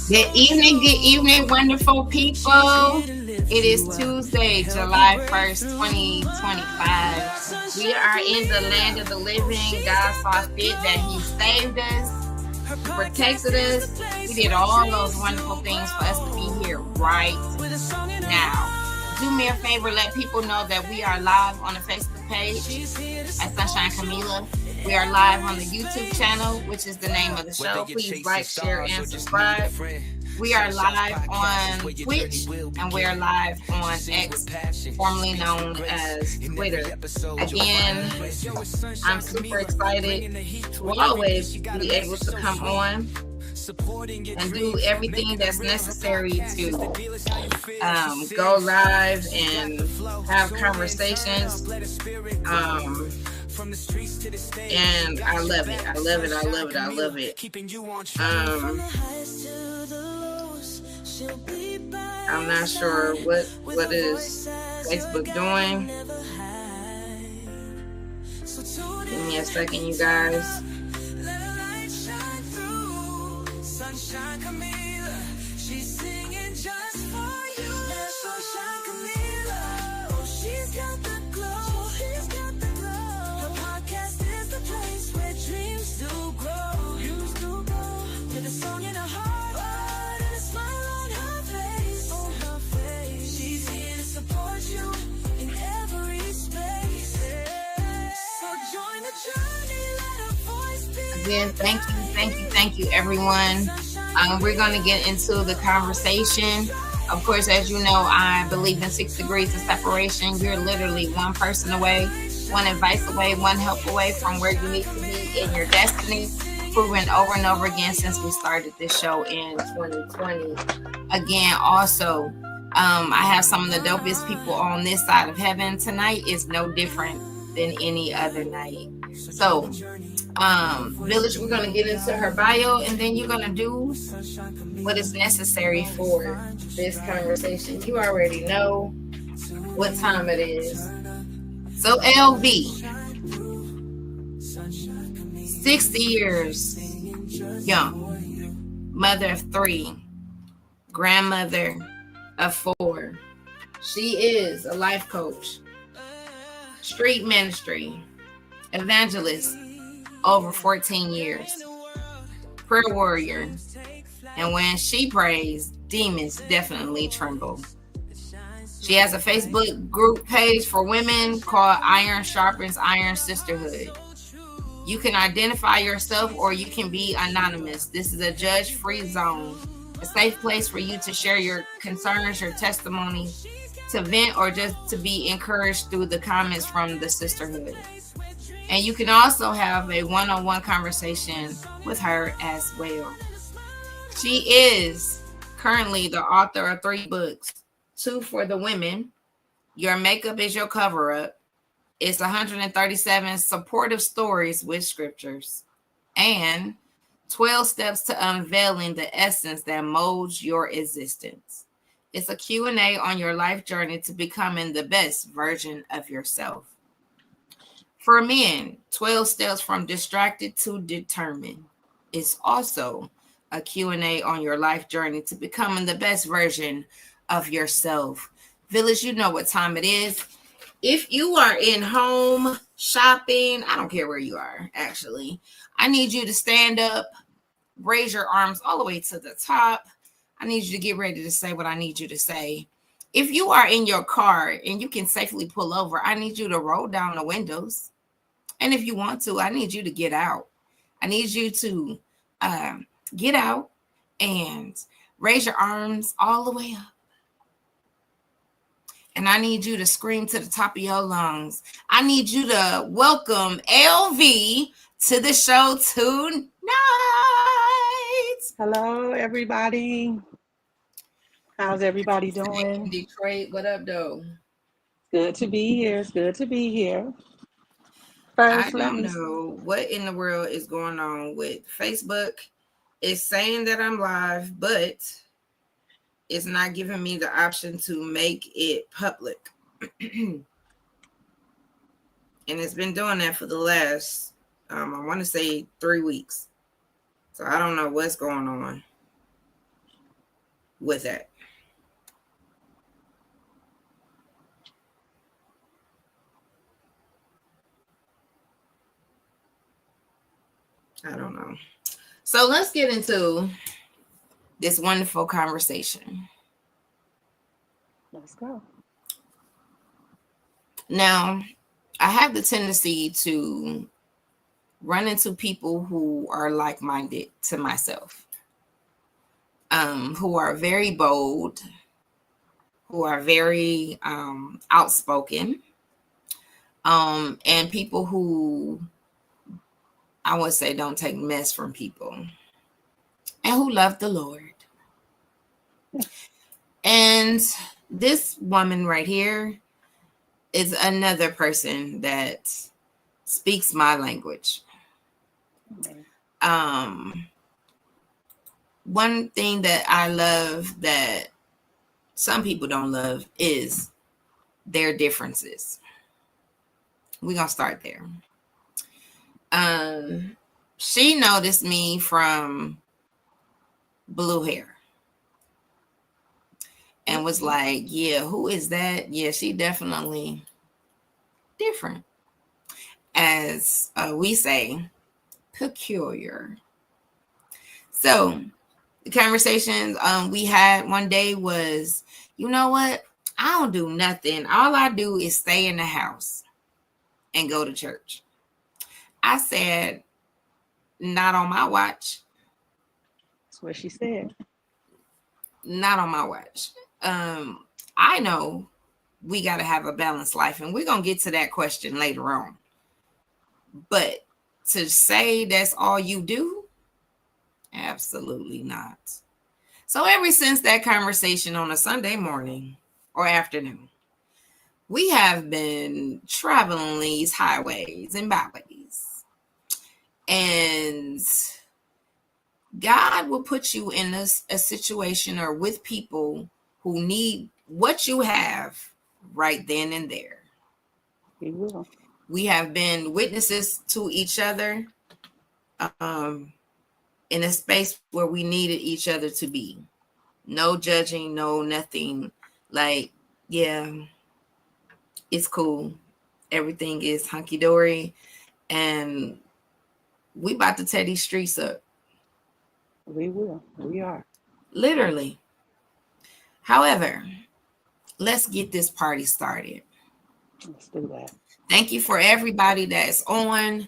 Good evening, wonderful people. It is Tuesday, July 1st, 2025. We are in the land of the living. God saw fit that He saved us, He protected us. He did all those wonderful things for us to be here right now. Do me a favor, let people know that we are live on the Facebook page at Sunshine Camila. We are live on the YouTube channel, which is the name of the show. Please like, share, and subscribe. We are live on Twitch and we are live on X, formerly known as Twitter. Again, I'm super excited to always be able to come on and do everything that's necessary to go live and have conversations. And I love it. I love it. I love it. I love it. I'm not sure what is Facebook doing. Give me a second, you guys. Sunshine Camila, she's singing just for you. Sunshine Camila, oh, she's got the glow. She's got the glow. Her podcast is the place where dreams do grow. Dreams do grow. With a song in her heart, and a smile on her face. On her face, she's here to support you in every space. So join the journey, let her voice be. Again, thank you, everyone. We're going to get into the conversation. Of course, as you know, I believe in 6 degrees of separation. You're literally one person away, one advice away, one help away from where you need to be in your destiny. Proven over and over again since we started this show in 2020. Again, also, I have some of the dopest people on this side of heaven. Tonight is no different than any other night. So, Village, we're going to get into her bio, and then you're going to do what is necessary for this conversation. You already know what time it is. So, LV, 60 years young, mother of 3, grandmother of 4. She is a life coach, street ministry, evangelist, over 14 years, prayer warrior, and when she prays, demons definitely tremble. She has a Facebook group page for women called Iron Sharpens Iron Sisterhood. You can identify yourself or you can be anonymous. This is a judge-free zone, a safe place for you to share your concerns, your testimony, to vent, or just to be encouraged through the comments from the sisterhood. And you can also have a one-on-one conversation with her as well. She is currently the author of 3 books, 2 for the women, Your Makeup is Your Cover-Up. It's 137 supportive stories with scriptures, and 12 steps to unveiling the essence that molds your existence. It's a Q&A on your life journey to becoming the best version of yourself. For men, 12 steps from distracted to determined. It's also a Q&A on your life journey to becoming the best version of yourself. Village, you know what time it is. If you are in home shopping, I don't care where you are, actually. I need you to stand up, raise your arms all the way to the top. I need you to get ready to say what I need you to say. If you are in your car and you can safely pull over, I need you to roll down the windows. And if you want to, I need you to get out. I need you to get out and raise your arms all the way up. And I need you to scream to the top of your lungs. I need you to welcome LV to the show tonight. Hello, everybody. How's everybody doing? Detroit, what up, though? Good to be here. It's good to be here. I don't know what in the world is going on with Facebook. It's saying that I'm live, but it's not giving me the option to make it public. And it's been doing that for the last, I want to say 3 weeks. So I don't know what's going on. with it. I don't know. So let's get into this wonderful conversation. Let's go. Now, I have the tendency to run into people who are like-minded to myself, who are very bold, who are very outspoken, and people who I would say don't take mess from people, and who love the Lord. And this woman right here is another person that speaks my language. One thing that I love that some people don't love is their differences. We're gonna start there. She noticed me from blue hair and was like, yeah, who is that? Yeah, she definitely different. As we say, peculiar. So the conversations we had one day was, you know what? I don't do nothing. All I do is stay in the house and go to church. I said, not on my watch. That's what she said. Not on my watch. I know we got to have a balanced life, and we're going to get to that question later on. But to say that's all you do, absolutely not. So ever since that conversation on a Sunday morning or afternoon, we have been traveling these highways and byways. And God will put you in a situation or with people who need what you have right then and there. He will. We have been witnesses to each other in a space where we needed each other to be. No judging, no nothing. Like, yeah, it's cool. Everything is hunky dory, and we about to tear these streets up. We will. We are. Literally. However, let's get this party started. Let's do that. Thank you for everybody that's on.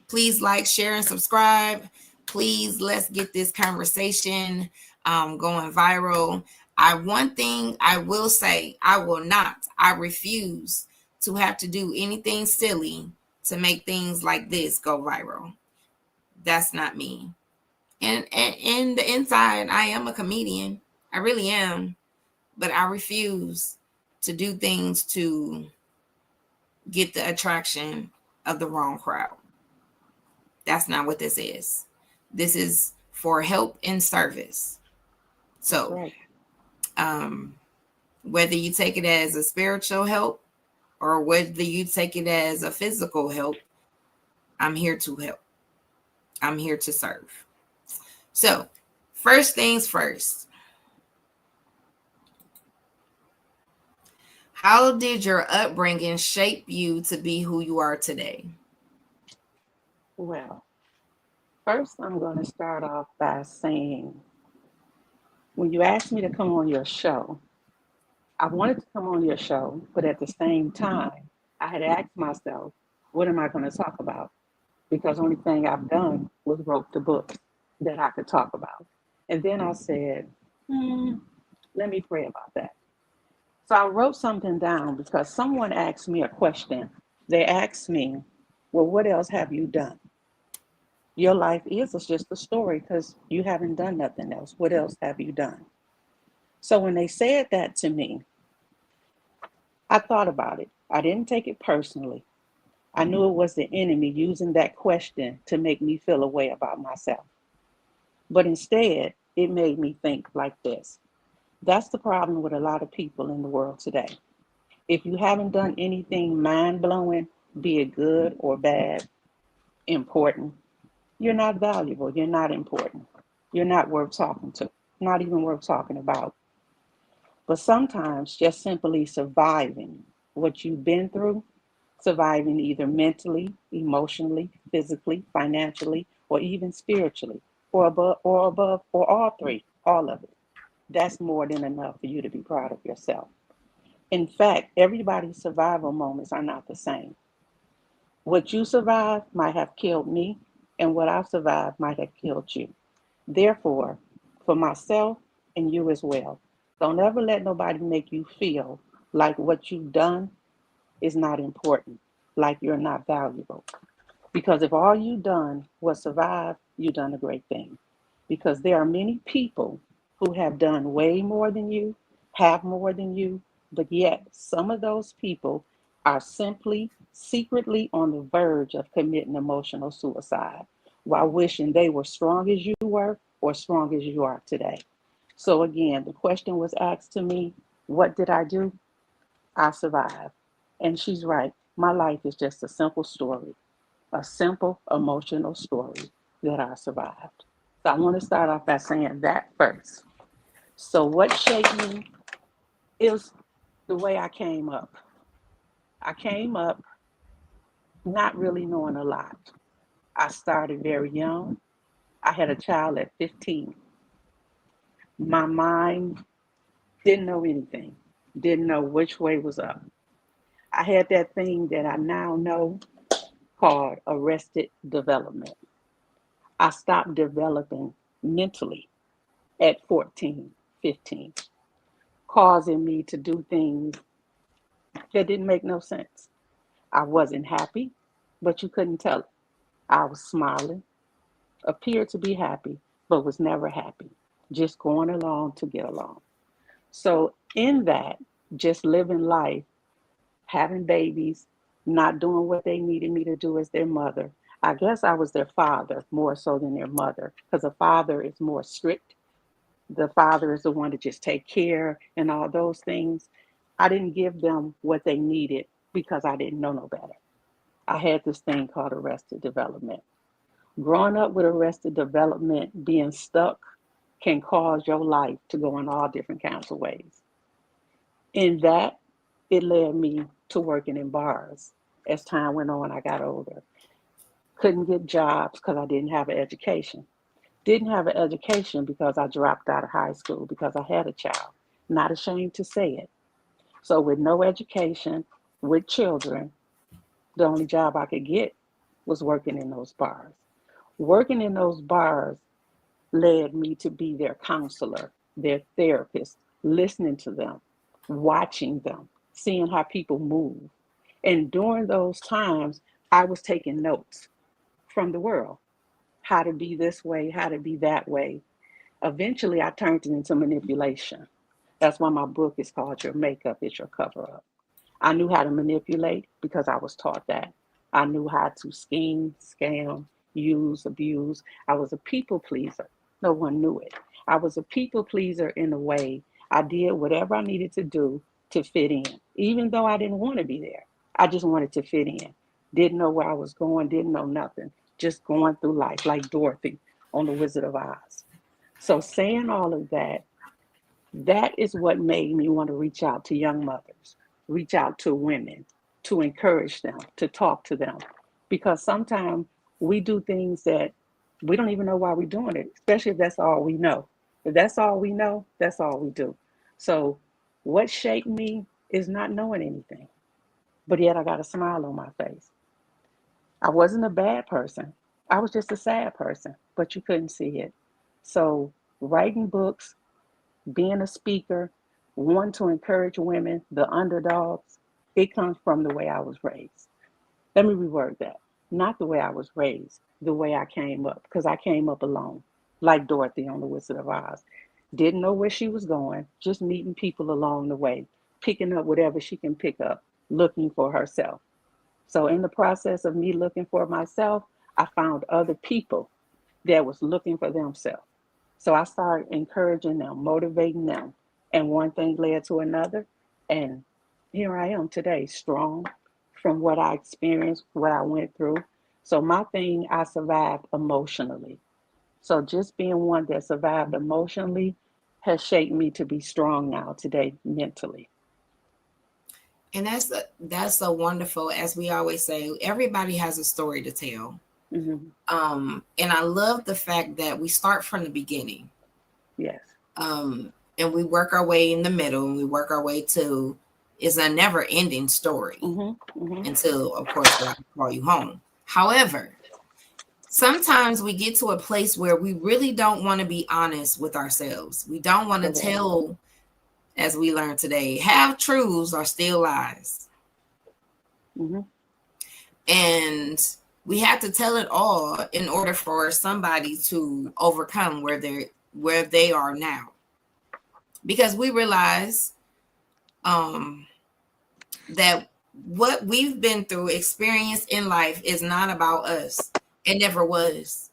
Please like, share, and subscribe. Please, let's get this conversation going viral. One thing I will say, I refuse to have to do anything silly to make things like this go viral. That's not me. And in the inside, I am a comedian. I really am. But I refuse to do things to get the attraction of the wrong crowd. That's not what this is. This is for help and service. So, right. Whether you take it as a spiritual help or whether you take it as a physical help, I'm here to help. I'm here to serve. So, first things first. How did your upbringing shape you to be who you are today? Well, first I'm going to start off by saying, when you asked me to come on your show, I wanted to come on your show, but at the same time, I had asked myself, what am I going to talk about? Because the only thing I've done was wrote the book that I could talk about. And then I said, let me pray about that. So I wrote something down because someone asked me a question. They asked me, well, what else have you done? Your life is just a story because you haven't done nothing else. What else have you done? So when they said that to me, I thought about it. I didn't take it personally. I knew it was the enemy using that question to make me feel a way about myself. But instead, it made me think like this. That's the problem with a lot of people in the world today. If you haven't done anything mind-blowing, be it good or bad, important, you're not valuable. You're not important. You're not worth talking to, not even worth talking about. But sometimes just simply surviving what you've been through, surviving either mentally, emotionally, physically, financially, or even spiritually, or all three, all of it. That's more than enough for you to be proud of yourself. In fact, everybody's survival moments are not the same. What you survived might have killed me, and what I survived might have killed you. Therefore, for myself and you as well, don't ever let nobody make you feel like what you've done is not important, like you're not valuable. Because if all you done was survive, you done a great thing. Because there are many people who have done way more than you, have more than you, but yet some of those people are simply secretly on the verge of committing emotional suicide while wishing they were strong as you were or strong as you are today. So again, the question was asked to me, what did I do? I survived. And she's right. My life is just a simple story, a simple emotional story that I survived. So I want to start off by saying that first. So what shaped me is the way I came up. I came up not really knowing a lot. I started very young. I had a child at 15. My mind didn't know anything, didn't know which way was up. I had that thing that I now know called arrested development. I stopped developing mentally at 14, 15, causing me to do things that didn't make no sense. I wasn't happy, but you couldn't tell it. I was smiling, appeared to be happy, but was never happy, just going along to get along. So, in that, just living life, having babies, not doing what they needed me to do as their mother. I guess I was their father more so than their mother because a father is more strict. The father is the one to just take care and all those things. I didn't give them what they needed because I didn't know no better. I had this thing called arrested development. Growing up with arrested development, being stuck can cause your life to go in all different kinds of ways. In that, it led me to working in bars. As time went on, I got older. Couldn't get jobs because I didn't have an education. Didn't have an education because I dropped out of high school because I had a child. Not ashamed to say it. So, with no education, with children, the only job I could get was working in those bars. Working in those bars led me to be their counselor, their therapist, listening to them, watching them, seeing how people move. And during those times, I was taking notes from the world, how to be this way, how to be that way. Eventually, I turned it into manipulation. That's why my book is called Your Makeup is Your Cover Up. I knew how to manipulate because I was taught that. I knew how to scheme, scam, use, abuse. I was a people pleaser. No one knew it. I was a people pleaser in a way I did whatever I needed to do to fit in, even though I didn't want to be there. I just wanted to fit in. Didn't know where I was going, didn't know nothing. Just going through life like Dorothy on The Wizard of Oz. So, saying all of that, that is what made me want to reach out to young mothers, reach out to women, to encourage them, to talk to them. Because sometimes we do things that we don't even know why we're doing it, especially if that's all we know. If that's all we know, that's all we do. So, what shaped me is not knowing anything, but yet I got a smile on my face. I wasn't a bad person, I was just a sad person, but you couldn't see it. So, writing books, being a speaker, wanting to encourage women, the underdogs, it comes from the way I was raised. Let me reword that. Not the way I was raised, the way I came up, because I came up alone, like Dorothy on The Wizard of Oz. Didn't know where she was going, just meeting people along the way, picking up whatever she can pick up, looking for herself. So in the process of me looking for myself, I found other people that was looking for themselves. So I started encouraging them, motivating them. And one thing led to another. And here I am today, strong from what I experienced, what I went through. So my thing, I survived emotionally. So just being one that survived emotionally has shaped me to be strong now today mentally. And that's a wonderful, as we always say, everybody has a story to tell. Mm-hmm. And I love the fact that we start from the beginning. Yes. And we work our way in the middle, and we work our way to is a never ending story Mm-hmm. Mm-hmm. until, of course, God will call you home. However, sometimes we get to a place where we really don't want to be honest with ourselves. We don't want to Correct. tell, as we learned today, half truths are still lies. Mm-hmm. And we have to tell it all in order for somebody to overcome where they are now. Because we realize that what we've been through, experience in life, is not about us. It never was.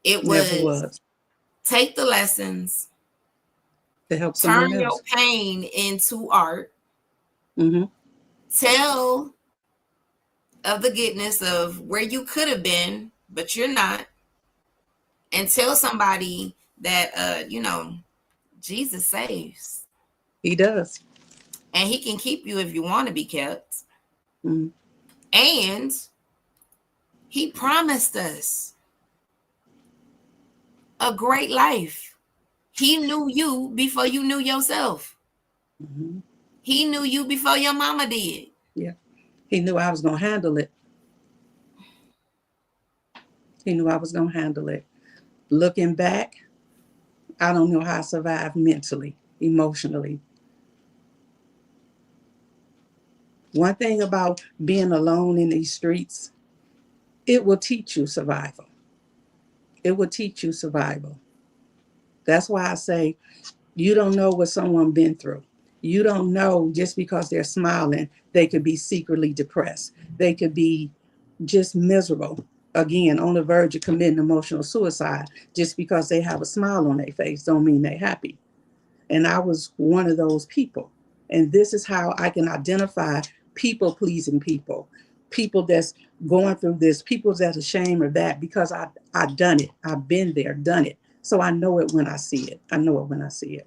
It Never was was. take the lessons, To help someone turn your else. pain into art, Mm-hmm. tell of the goodness of where you could have been, but you're not, and tell somebody that, Jesus saves, He does. and he can keep you if you want to be kept. Mm-hmm. And he promised us a great life. He knew you before you knew yourself. Mm-hmm. He knew you before your mama did. Yeah. He knew I was going to handle it. He knew I was going to handle it. Looking back, I don't know how I survived mentally, emotionally. One thing about being alone in these streets, it will teach you survival. It will teach you survival. That's why I say you don't know what someone been through. You don't know just because they're smiling, they could be secretly depressed. They could be just miserable. Again, on the verge of committing emotional suicide. Just because they have a smile on their face don't mean they're happy. And I was one of those people. And this is how I can identify people pleasing people, people that's going through this, people that's ashamed of that, because I've done it. I've been there, done it. So I know it when I see it. I know it when I see it.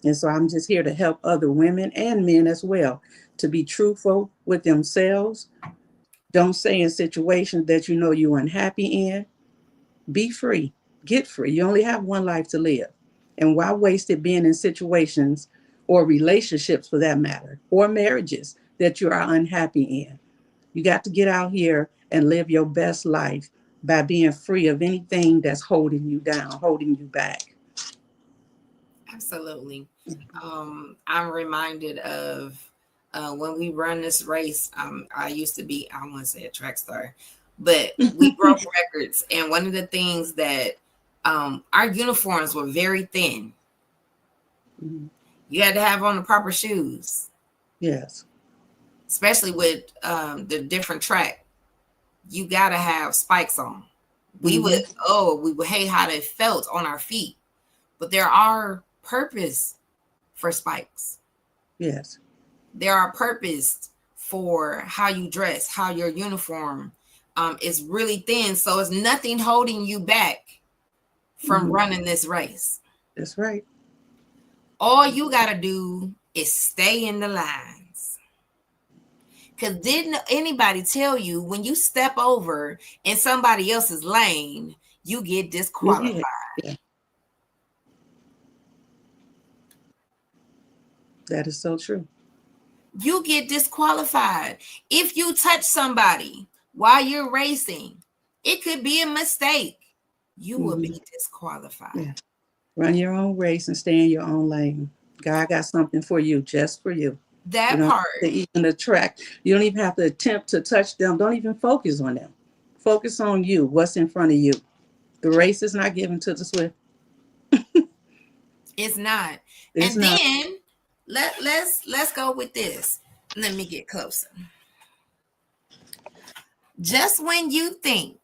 And so I'm just here to help other women and men as well to be truthful with themselves. Don't stay in situations that you know you're unhappy in. Be free. Get free. You only have one life to live. And why waste it being in situations or relationships for that matter, or marriages that you are unhappy in? You got to get out here and live your best life by being free of anything that's holding you down, holding you back. Absolutely. I'm reminded of when we run this race. I used to be, I want to say a track star, but we broke records. And one of the things that our uniforms were very thin. Mhm. You had to have on the proper shoes, Yes. especially with the different track. You got to have spikes on. Hmm. We would hate how they felt on our feet, but there are purpose for spikes. Yes. There are purpose for how you dress, how your uniform is really thin. So it's nothing holding you back from Hmm. running this race. That's right. All you got to do is stay in the lines. Because didn't anybody tell you when you step over in somebody else's lane, you get disqualified? Yeah. That is so true. You get disqualified. If you touch somebody while you're racing, it could be a mistake. You will Hmm. be disqualified. Yeah. Run your own race and stay in your own lane. God got something for you, just for you. You That don't part. have to even attract. You don't even have to attempt to touch them. Don't even focus on them. Focus on you. What's in front of you. The race is not given to the swift. It's not. It's And not. then let's go with this. Let me get closer. Just when you think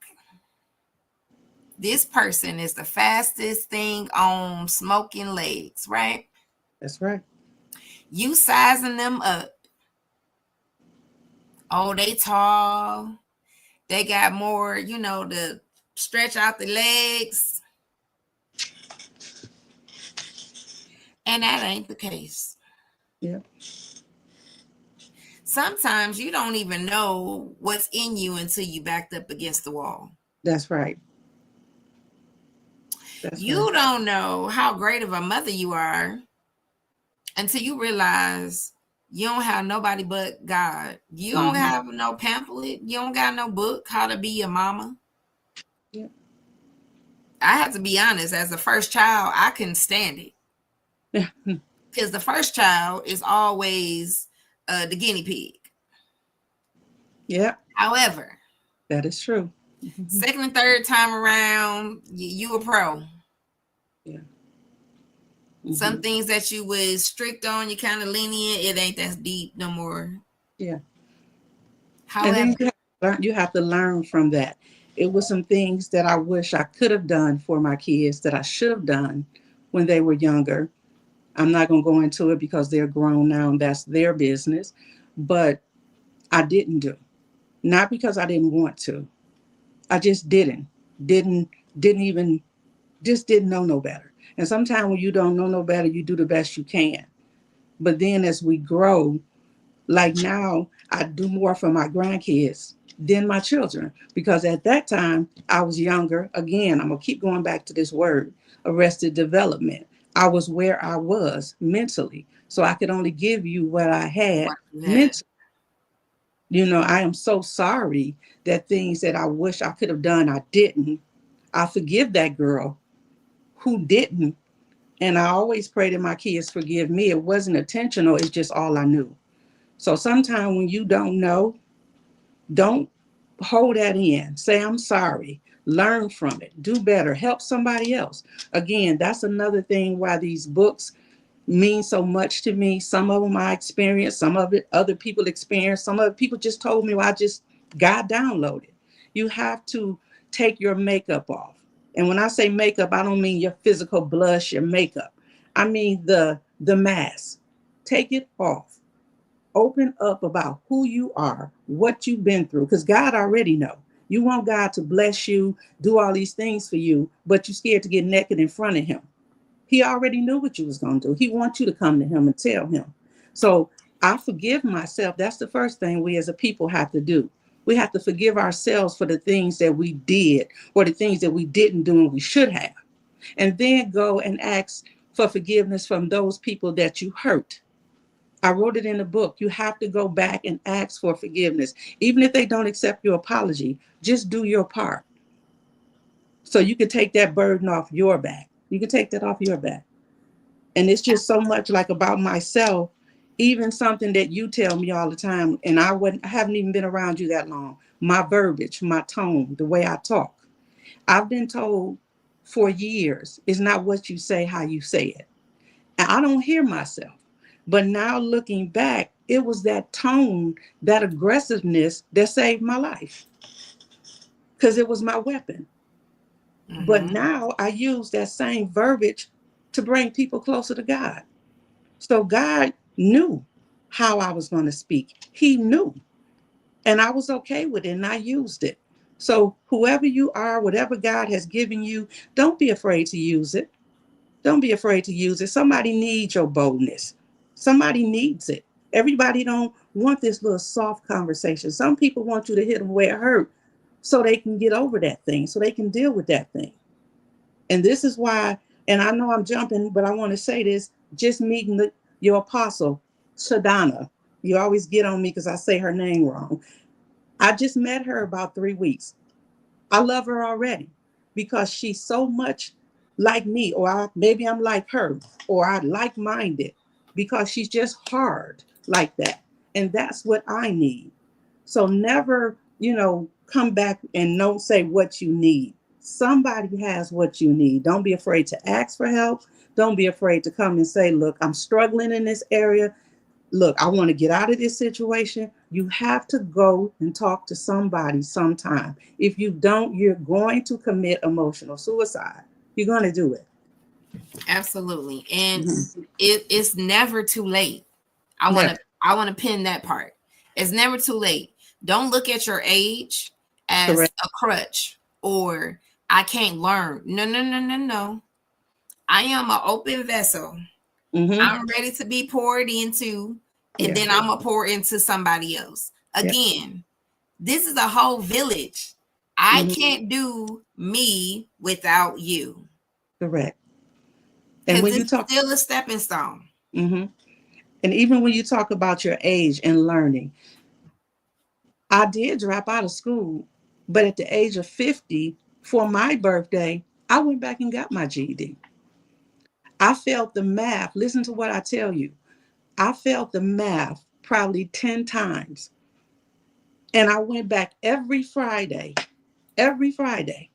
this person is the fastest thing on smoking legs, right? That's right. You sizing them up. Oh, they tall. They got more, to stretch out the legs. And that ain't the case. Yeah, Sometimes you don't even know what's in you until you backed up against the wall. that's right. That's right. You don't know how great of a mother you are until you realize you don't have nobody but God. You don't Hmm. have no pamphlet. You don't got no book, How to Be a Mama. Yeah. I have to be honest, as the first child, I couldn't stand it. Because the first child is always the guinea pig. Yeah, However, that is true. Hmm. second and third time around, you a pro. Yeah. Some Hmm. things that you was strict on, you kind of lenient. It ain't that deep no more. Yeah. And then However, you have to learn from that. It was some things that I wish I could have done for my kids that I should have done when they were younger. I'm not going to go into it because they're grown now and that's their business. But I didn't do. Not because I didn't want to. I just didn't. Didn't didn't even just didn't know no better. And sometimes when you don't know no better, you do the best you can. But then as we grow, like now, I do more for my grandkids than my children because at that time I was younger. Again, I'm gonna keep going back to this word, arrested development. I was where I was mentally, so I could only give you what I had what you had. mentally. I am so sorry that things that I wish I could have done, I didn't. I forgive that girl who didn't. And I always pray that my kids forgive me. It wasn't intentional, it's just all I knew. So sometimes when you don't know, don't hold that in. Say, I'm sorry. Learn from it. Do better. Help somebody else. Again, that's another thing why these books mean so much to me. Some of them I experienced, some of it other people experienced, some of it people just told me, well, I just got downloaded. You have to take your makeup off. And when I say makeup, I don't mean your physical blush, your makeup. I mean the mask. Take it off. Open up about who you are, what you've been through, because God already know. You want God to bless you, do all these things for you, but you're scared to get naked in front of him. He already knew what you was going to do. He wants you to come to him and tell him. So I forgive myself. That's the first thing we as a people have to do. We have to forgive ourselves for the things that we did or the things that we didn't do and we should have. And then go and ask for forgiveness from those people that you hurt. I wrote it in the book. You have to go back and ask for forgiveness. Even if they don't accept your apology, just do your part. So you can take that burden off your back. You can take that off your back. And it's just so much like about myself, even something that you tell me all the time, and I haven't even been around you that long. My verbiage, my tone, the way I talk. I've been told for years, it's not what you say, how you say it. And I don't hear myself. But now looking back, it was that tone, that aggressiveness that saved my life because it was my weapon. But Mm-hmm. now I use that same verbiage to bring people closer to God. So God knew how I was going to speak. He knew. And I was okay with it and I used it. So whoever you are, whatever God has given you, don't be afraid to use it. Don't be afraid to use it. Somebody needs your boldness. Somebody needs it. Everybody don't want this little soft conversation. Some people want you to hit them where it hurt so they can get over that thing, so they can deal with that thing. And this is why, and I know I'm jumping, but I want to say this, just meeting your apostle, Shadana. You always get on me because I say her name wrong. I just met her about 3 weeks. I love her already because she's so much like me, or maybe I'm like her, or I like minded because she's just hard like that. And that's what I need. So never, come back and don't say what you need. Somebody has what you need. Don't be afraid to ask for help. Don't be afraid to come and say, look, I'm struggling in this area. Look, I want to get out of this situation. You have to go and talk to somebody sometime. If you don't, you're going to commit emotional suicide. You're going to do it. Absolutely. And Mhm. it's never too late. I want to Never. I want to pin that part. It's never too late. Don't look at your age as Correct. a crutch or I can't learn. No, no, no, no, no. I am an open vessel. Mm-hmm. I'm ready to be poured into, and Yeah. then I'm gonna pour into somebody else. Yeah. Again, this is a whole village. I Mm-hmm. can't do me without you Correct. And because when you it's talk, still a stepping stone. mm-hmm. And even when you talk about your age and learning, I did drop out of school, but at the age of 50, for my birthday, I went back and got my GED. I felt the math. Listen to what I tell you. I felt the math probably 10 times. And I went back every Friday. Every Friday.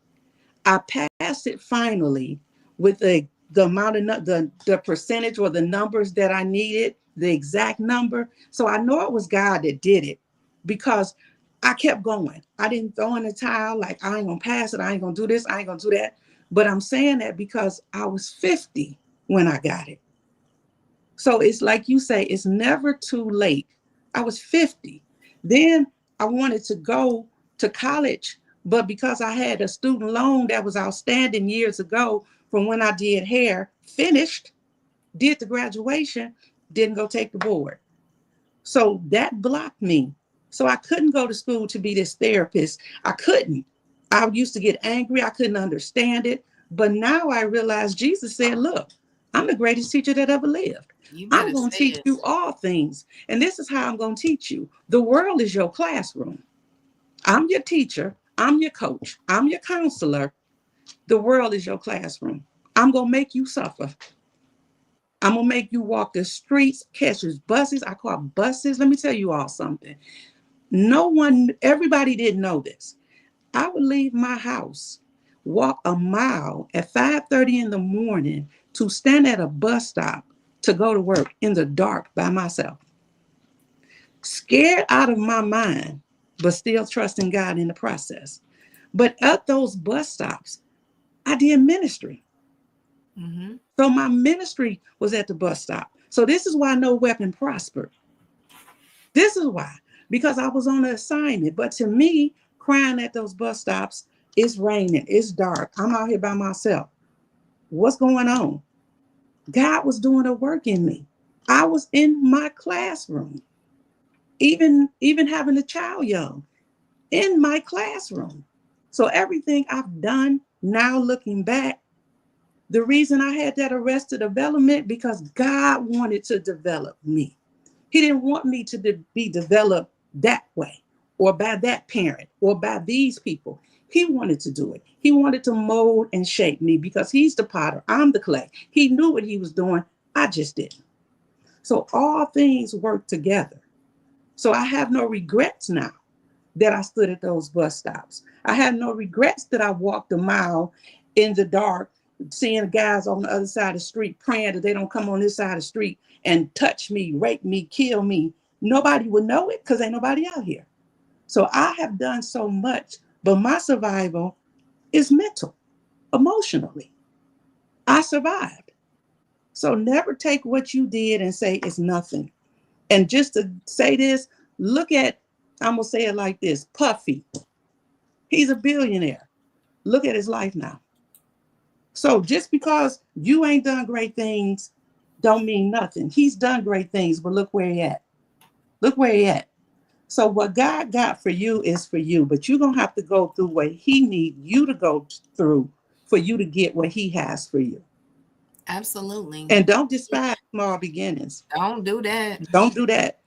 I passed it finally with the amount of the percentage or the numbers that I needed, the exact number. So I know it was God that did it because I kept going. I didn't throw in the towel like I ain't gonna pass it, I ain't gonna do this, I ain't gonna do that. But I'm saying that because I was 50 when I got it. So it's like you say, it's never too late. I was 50. Then I wanted to go to college, but because I had a student loan that was outstanding years ago from when I did hair, finished, did the graduation, didn't go take the board. So that blocked me. So I couldn't go to school to be this therapist. I couldn't. I used to get angry. I couldn't understand it. But now I realize Jesus said, look, I'm the greatest teacher that ever lived. You I'm better going to say teach it. you all things. And this is how I'm going to teach you. The world is your classroom. I'm your teacher. I'm your coach. I'm your counselor. The world is your classroom. I'm going to make you suffer. I'm going to make you walk the streets, catch these buses. I call buses. Let me tell you all something. No one, everybody didn't know this. I would leave my house, walk a mile at 5:30 in the morning to stand at a bus stop to go to work in the dark by myself. Scared out of my mind, but still trusting God in the process. But at those bus stops, I did ministry. Mm-hmm. So my ministry was at the bus stop. So this is why no weapon prospered. This is why, because I was on an assignment. But to me, crying at those bus stops, it's raining, it's dark, I'm out here by myself. What's going on? God was doing a work in me. I was in my classroom, even having a child young, in my classroom. So everything I've done now looking back, the reason I had that arrested development because God wanted to develop me. He didn't want me to be developed that way or by that parent or by these people. He wanted to do it. He wanted to mold and shape me because he's the potter. I'm the clay. He knew what he was doing. I just didn't. So all things work together. So I have no regrets now that I stood at those bus stops. I have no regrets that I walked a mile in the dark, seeing guys on the other side of the street praying that they don't come on this side of the street and touch me, rape me, kill me. Nobody would know it because ain't nobody out here. So I have done so much, but my survival is mental, emotionally. I survived. So never take what you did and say it's nothing. And just to say this, look at, I'm going to say it like this, Puffy. He's a billionaire. Look at his life now. So just because you ain't done great things don't mean nothing. He's done great things, but look where he at. Look where he at. So what God got for you is for you, but you're going to have to go through what he needs you to go through for you to get what he has for you. Absolutely. And don't despise small beginnings. Don't do that. Don't do that.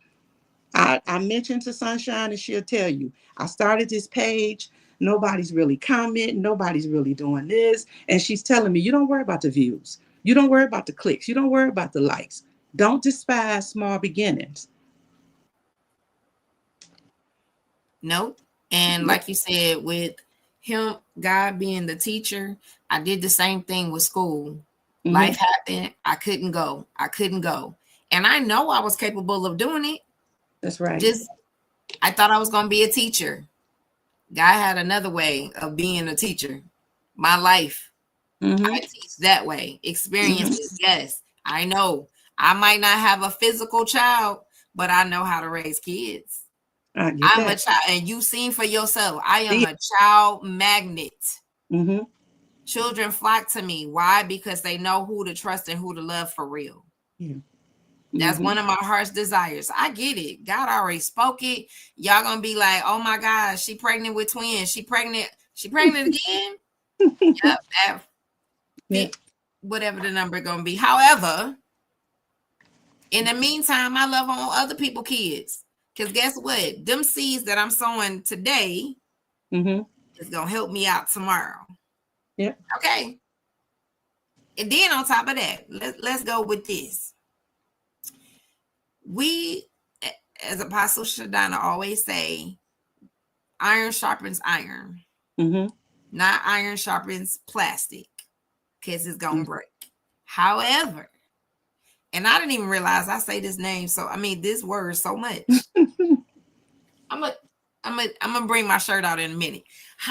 I mentioned to Sunshine and she'll tell you, I started this page. Nobody's really commenting. Nobody's really doing this. And she's telling me, you don't worry about the views. You don't worry about the clicks. You don't worry about the likes. Don't despise small beginnings. Nope. And Yep. like you said, with him, God being the teacher, I did the same thing with school. Mm-hmm. Life happened. I couldn't go. I couldn't go. And I know I was capable of doing it. That's right. Just, I thought I was going to be a teacher. God had another way of being a teacher. My life, Mm-hmm. I teach that way. Mm-hmm. Experiences, yes. I know. I might not have a physical child, but I know how to raise kids. I get I'm a that. child, and you seen for yourself. I am See it. a child magnet. Mm-hmm. Children flock to me. Why? Because they know who to trust and who to love for real. Yeah. That's Mm-hmm. one of my heart's desires. I get it. God already spoke it. Y'all gonna be like, oh my gosh, she pregnant with twins. She pregnant. She pregnant again. Yep. At Yeah. whatever the number gonna be. However, in the meantime, I love on other people' kids. Cause guess what? Them seeds that I'm sowing today Mm-hmm. is gonna help me out tomorrow. Yeah. Okay. And then on top of that, let's go with this. We, as Apostle Shadana always say, iron sharpens iron, Mm-hmm. not iron sharpens plastic, because it's gonna break. However, and I didn't even realize I say this name, so I mean this word so much. I'm a, I'm gonna bring my shirt out in a minute.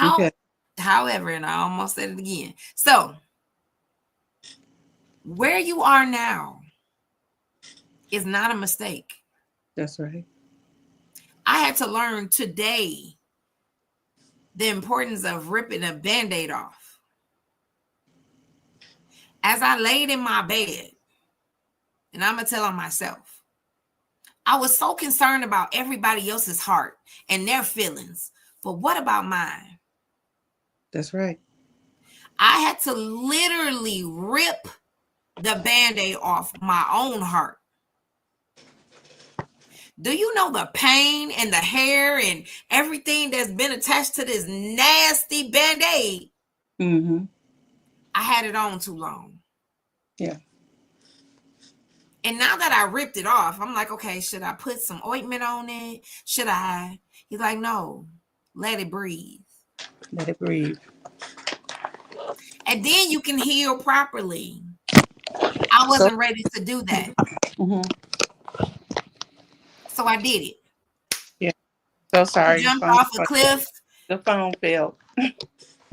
Okay. However, and I almost said it again. So where you are now is not a mistake. That's right. I had to learn today the importance of ripping a band-aid off. As I laid in my bed, and I'm gonna tell on myself, I was so concerned about everybody else's heart and their feelings, but what about mine? That's right. I had to literally rip the band-aid off my own heart. Do you know the pain and the hair and everything that's been attached to this nasty band-aid? Mm-hmm. I had it on too long. Yeah. And now that I ripped it off, I'm like, okay, should I put some ointment on it? Should I? He's like, no, let it breathe. Let it breathe. And then you can heal properly. I So. wasn't ready to do that. Mm-hmm. So I did it. Yeah. So You sorry. jumped off a cliff. The phone fell.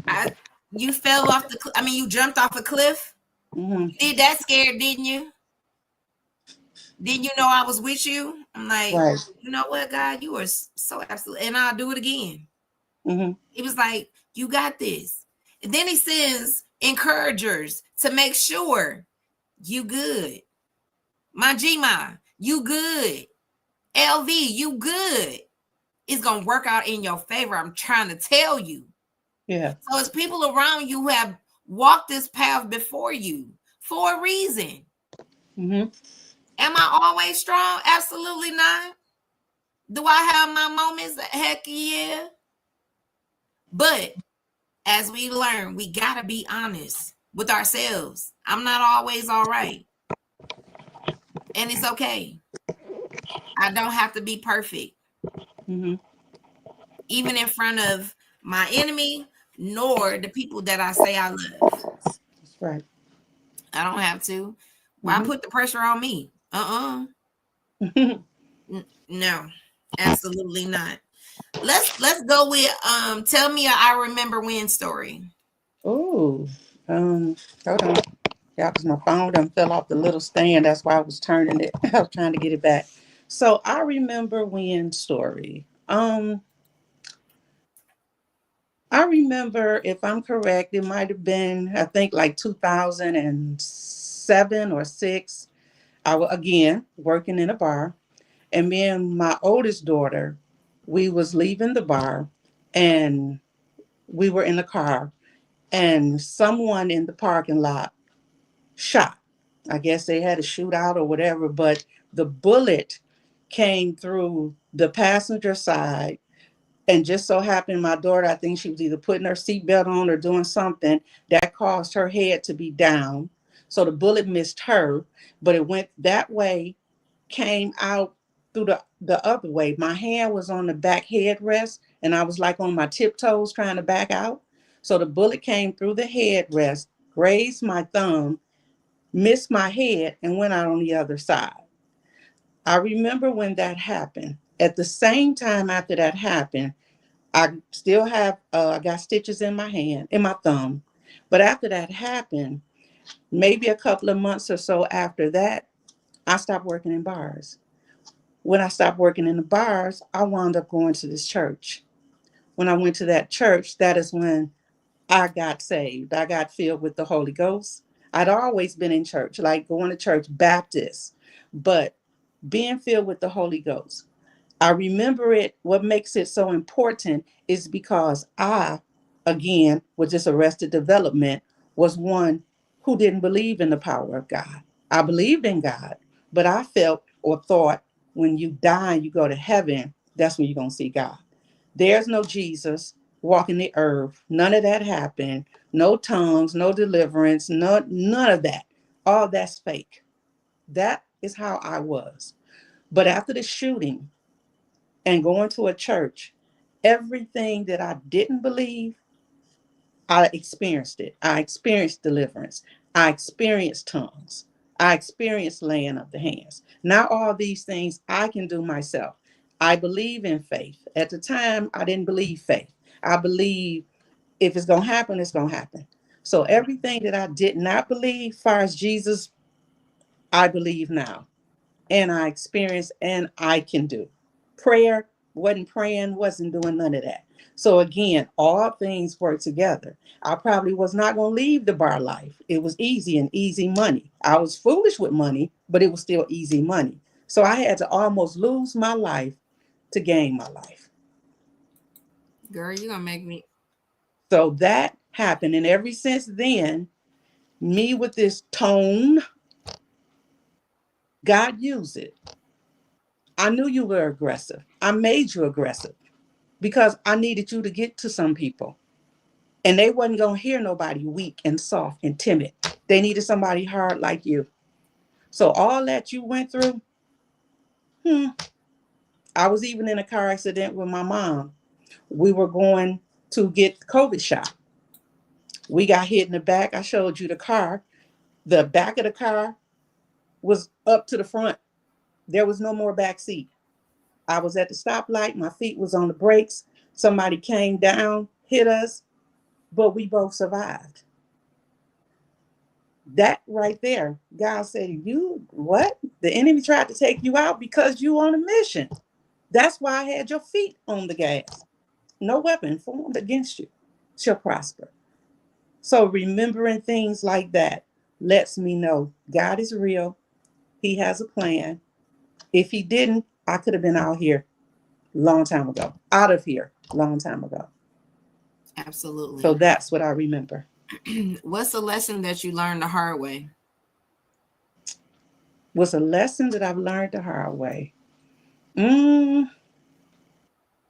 I, you fell off the I mean, you jumped off a cliff. Mm-hmm. You did that scared, didn't you? Didn't you know I was with you? I'm like, Right. you know what, God, you are so absolutely, and I'll do it again. Mm-hmm. He was like, you got this. And then he sends encouragers to make sure you good. My Gma, you good. LV, you good. It's going to work out in your favor. I'm trying to tell you. Yeah. So it's people around you who have walked this path before you for a reason. Mm-hmm. Am I always strong? Absolutely not. Do I have my moments? Heck yeah. But as we learn, we got to be honest with ourselves. I'm not always all right. And it's okay. I don't have to be perfect, Mm-hmm. even in front of my enemy, nor the people that I say I love. That's right. I don't have to. Why Mm-hmm. put the pressure on me? No, absolutely not. Let's go with tell me a I remember when story. Oh. Hold on. Yeah, because my phone done fell off the little stand. That's why I was turning it. I was trying to get it back. So I remember when story. I remember, if I'm correct, it might have been, I think, like 2007 or six. I was again working in a bar, and me and my oldest daughter, we was leaving the bar, and we were in the car, and someone in the parking lot shot. I guess they had a shootout or whatever, but the bullet came through the passenger side. And just so happened, my daughter, I think she was either putting her seatbelt on or doing something that caused her head to be down. So the bullet missed her, but it went that way, came out through the other way. My hand was on the back headrest, and I was like on my tiptoes trying to back out. So the bullet came through the headrest, grazed my thumb, missed my head, and went out on the other side. I remember when that happened. At the same time after that happened, I still have, I got stitches in my hand, in my thumb. But after that happened, maybe a couple of months or so after that, I stopped working in bars. When I stopped working in the bars, I wound up going to this church. When I went to that church, that is when I got saved. I got filled with the Holy Ghost. I'd always been in church, like going to church, Baptist, but being filled with the Holy Ghost. I remember it. What makes it so important is because I, again, with this arrested development, was one who didn't believe in the power of God. I believed in God, but I felt or thought when you die and you go to heaven, that's when you're going to see God. There's no Jesus walking the earth. None of that happened. No tongues, no deliverance, none of that. All that's fake. That is how I was. But after the shooting, and going to a church, everything that I didn't believe, I experienced it. I experienced deliverance. I experienced tongues. I experienced laying of the hands. Now, all these things I can do myself. I believe in faith. At the time, I didn't believe faith. I believe if it's going to happen, it's going to happen. So everything that I did not believe, as far as Jesus, I believe now and I experience and I can do. Prayer wasn't praying, wasn't doing none of that. So again, all things work together. I probably was not going to leave the bar life. It was easy and easy money. I was foolish with money, but it was still easy money. So I had to almost lose my life to gain my life. Girl, you gonna make me. So that happened. And ever since then, me with this tone, God used it. I knew you were aggressive. I made you aggressive because I needed you to get to some people. And they wasn't going to hear nobody weak and soft and timid. They needed somebody hard like you. So all that you went through, I was even in a car accident with my mom. We were going to get COVID shot. We got hit in the back. I showed you the car. The back of the car was up to the front. There was no more back seat. I was at the stoplight. My feet was on the brakes. Somebody came down, hit us, but we both survived. That right there, God said, you what? The enemy tried to take you out because you on a mission. That's why I had your feet on the gas. No weapon formed against you shall prosper. So remembering things like that lets me know God is real. He has a plan. If he didn't, I could have been out here long time ago, out of here long time ago. So Absolutely. that's what I remember. What's a lesson that you learned the hard way? Was a lesson that I've learned the hard way. Mm,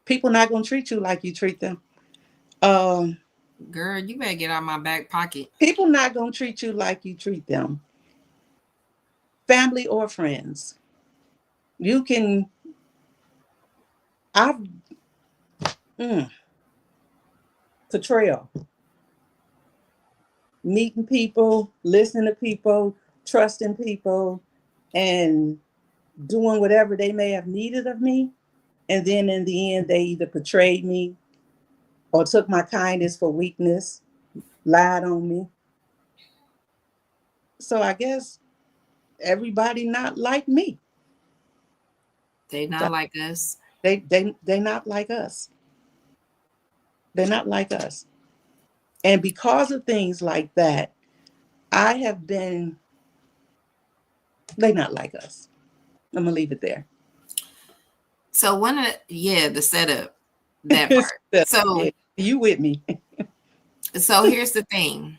people not gonna treat you like you treat them. Um, Girl, you better get out my back pocket. People not gonna treat you like you treat them. Family or friends. You can. I've mm, portrayal. Meeting people, listening to people, trusting people, and doing whatever they may have needed of me. And then in the end, they either betrayed me or took my kindness for weakness, lied on me. So I guess everybody not like me. They not like us. They not like us. They're not like us. And because of things like that, I have been, they not like us. I'm gonna leave it there. So one of the setup, that part. Yeah, So you with me. here's the thing.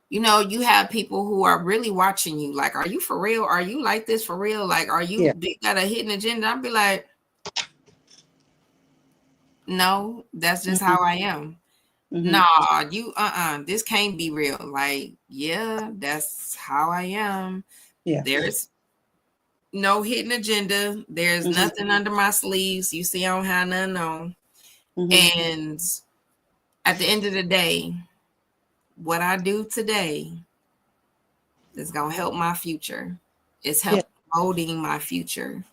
You have people who are really watching you. Like, are you for real? Are you like this for real? Like, are Yeah. you got a hidden agenda? I'd be like, no, that's just Hmm. how I am. Hmm. Nah, this can't be real. Like, yeah, that's how I am. Yeah. There's no hidden agenda. There's Hmm. nothing under my sleeves. You see, I don't have nothing on. Hmm. And at the end of the day, what I do today is gonna help my future. It's Yeah. help molding my future.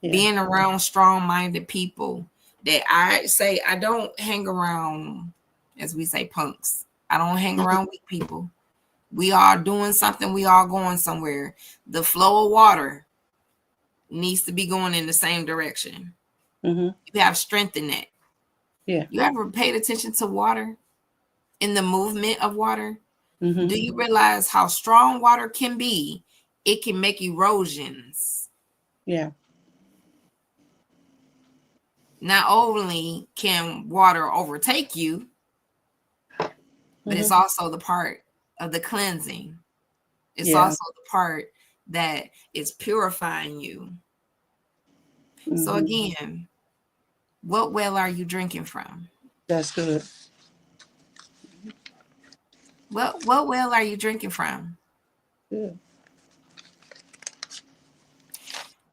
Yeah. Being around strong-minded people that I say I don't hang around, as we say, punks. I don't hang Hmm. around weak people. We are doing something. We are going somewhere. The flow of water needs to be going in the same direction. Hmm. You have strength in that. Yeah. You ever paid attention to water in the movement of water? Mm-hmm. Do you realize how strong water can be? It can make erosions. Yeah. Not only can water overtake you, but it's Mm-hmm. also the part of the cleansing. It's Yeah. also the part that is purifying you. So Mm-hmm. again, what well are you drinking from? That's good. What well are you drinking from? Good.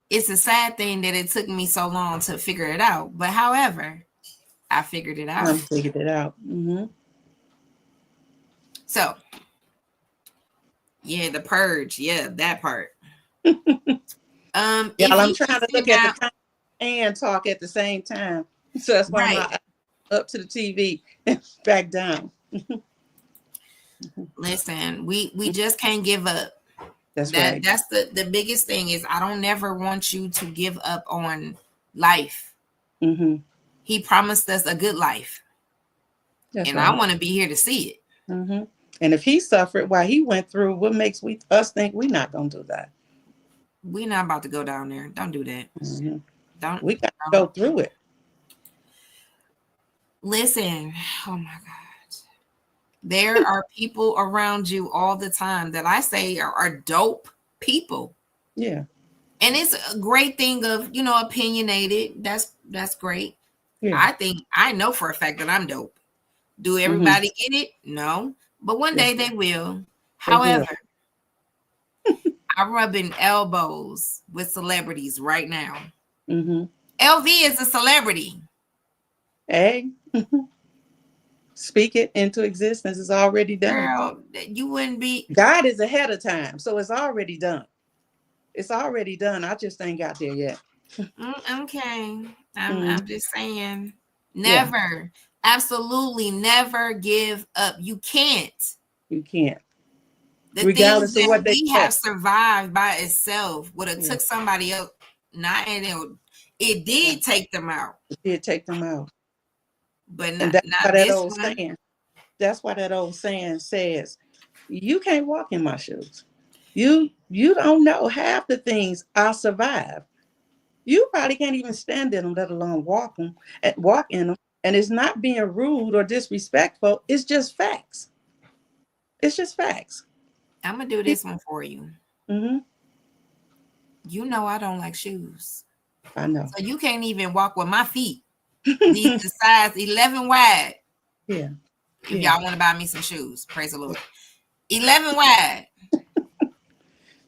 It's a sad thing that it took me so long to figure it out. But however, I figured it I out. figured it out. Mm-hmm. So yeah, the purge. Yeah, that part. Y'all, If I'm you can trying to sit look at the down, time and talk at the same time. So that's why right. my eyes up to the TV and back down. Listen, we just can't give up. That's right. That's the biggest thing is I don't never want you to give up on life. Mm-hmm. He promised us a good life, That's and I right. want to be here to see it. Mm-hmm. And if he suffered while he went through, what makes us think we're not gonna do that? We're not about to go down there. Don't do that. Mm-hmm. Don't We got to don't go through it. listen. Oh my God. There are people around you all the time that I say are dope people. Yeah. And it's a great thing of, opinionated. That's great. Yeah. I think I know for a fact that I'm dope. Do Mm-hmm. everybody get it? No. But one Yes, day they will. they will. However, I'm rubbing elbows with celebrities right now. Mm-hmm. LV is a celebrity. Hey, speak it into existence. It's already done. Girl, you wouldn't be God is ahead of time, so it's already done. It's already done. I just ain't got there yet. okay. Mm, I'm just saying. yeah, Never, absolutely never give up. You can't. you can't, The things regardless of that what they we say. have survived by itself would have Yeah, took somebody else. Not and it yeah. did take them out, It did take them out, but and not that's why not that this old one. saying. That's why that old saying says, "You can't walk in my shoes. You don't know half the things I survived. You probably can't even stand in them, let alone walk in them. And it's not being rude or disrespectful. It's just facts. It's just facts. I'm gonna do this one for you. Mm-hmm. You know I don't like shoes, I know. so you can't even walk with my feet. These the size 11 wide. Yeah, If yeah, y'all want to buy me some shoes, praise the Lord. 11 wide.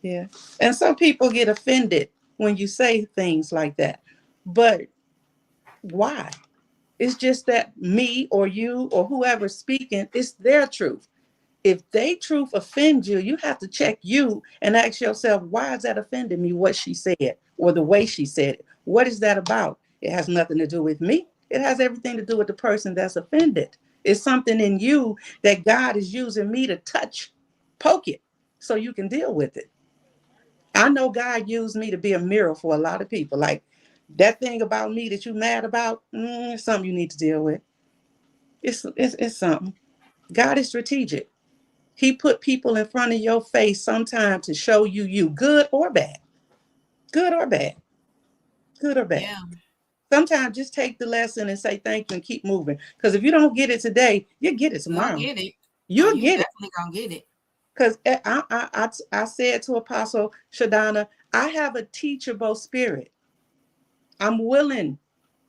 yeah. And some people get offended when you say things like that. But why? It's just that me or you or whoever's speaking, it's their truth. If they truth offend you, you have to check you and ask yourself, why is that offending me, what she said or the way she said it? What is that about? It has nothing to do with me. It has everything to do with the person that's offended. It's something in you that God is using me to touch, poke it so you can deal with it. I know God used me to be a mirror for a lot of people. Like that thing about me that you mad about, it's something you need to deal with. It's something. God is strategic. He put people in front of your face sometimes to show you good or bad, good or bad, good or bad. Yeah, Sometimes just take the lesson and say thank you and keep moving. Because if you don't get it today, you'll get it you gonna tomorrow. get it. Oh, You'll you get it. definitely gonna get it. Because I said to Apostle Shadana, I have a teachable spirit. I'm willing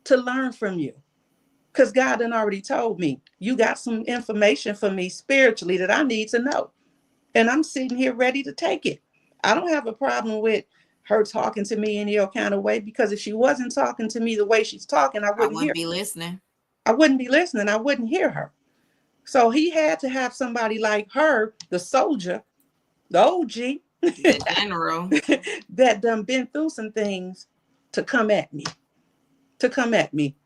to learn from you. Because God had already told me, you got some information for me spiritually that I need to know. And I'm sitting here ready to take it. I don't have a problem with her talking to me any old kind of way because if she wasn't talking to me the way she's talking, I I wouldn't wouldn't hear. be listening. I wouldn't be listening. I wouldn't hear her. So he had to have somebody like her, the soldier, the OG, The general. that done been through some things to come at me, to come at me.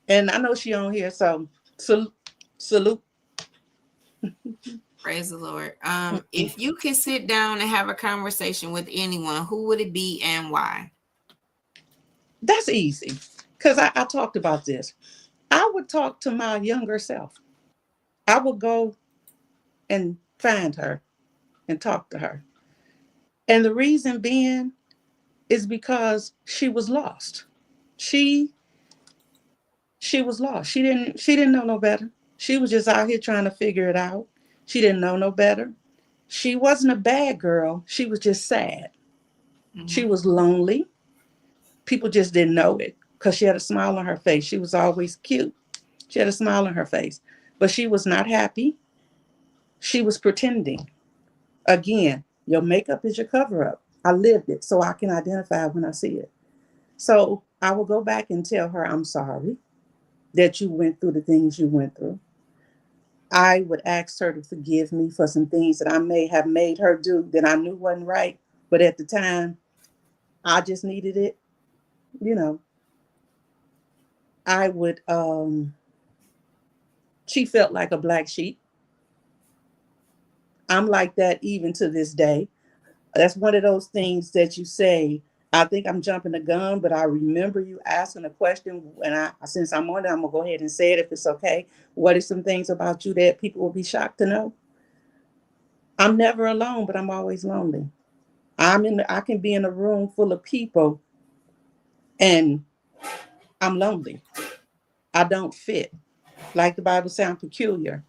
And I know she on here, so salute, salute. Praise the Lord. If you could sit down and have a conversation with anyone, who would it be and why? That's easy because I talked about this. I would talk to my younger self. I would go and find her and talk to her. And the reason being is because she was lost. She she was lost. She didn't know no better. She was just out here trying to figure it out. She didn't know no better. She wasn't a bad girl. She was just sad. She Mm-hmm. was lonely. People just didn't know it because she had a smile on her face. She was always cute. She had a smile on her face, but she was not happy. She was pretending. Again, your makeup is your cover up. I lived it so I can identify when I see it. So I will go back and tell her, I'm sorry that you went through the things you went through. I would ask her to forgive me for some things that I may have made her do that I knew wasn't right. But at the time, I just needed it. You know, I would, she felt like a black sheep. I'm like that even to this day. That's one of those things that you say, I think I'm jumping the gun, but I remember you asking a question. And since I'm on it, I'm going to go ahead and say it if it's okay. What are some things about you that people will be shocked to know? I'm never alone, but I'm always lonely. I can be in a room full of people and I'm lonely. I don't fit. Like the Bible says, I'm peculiar.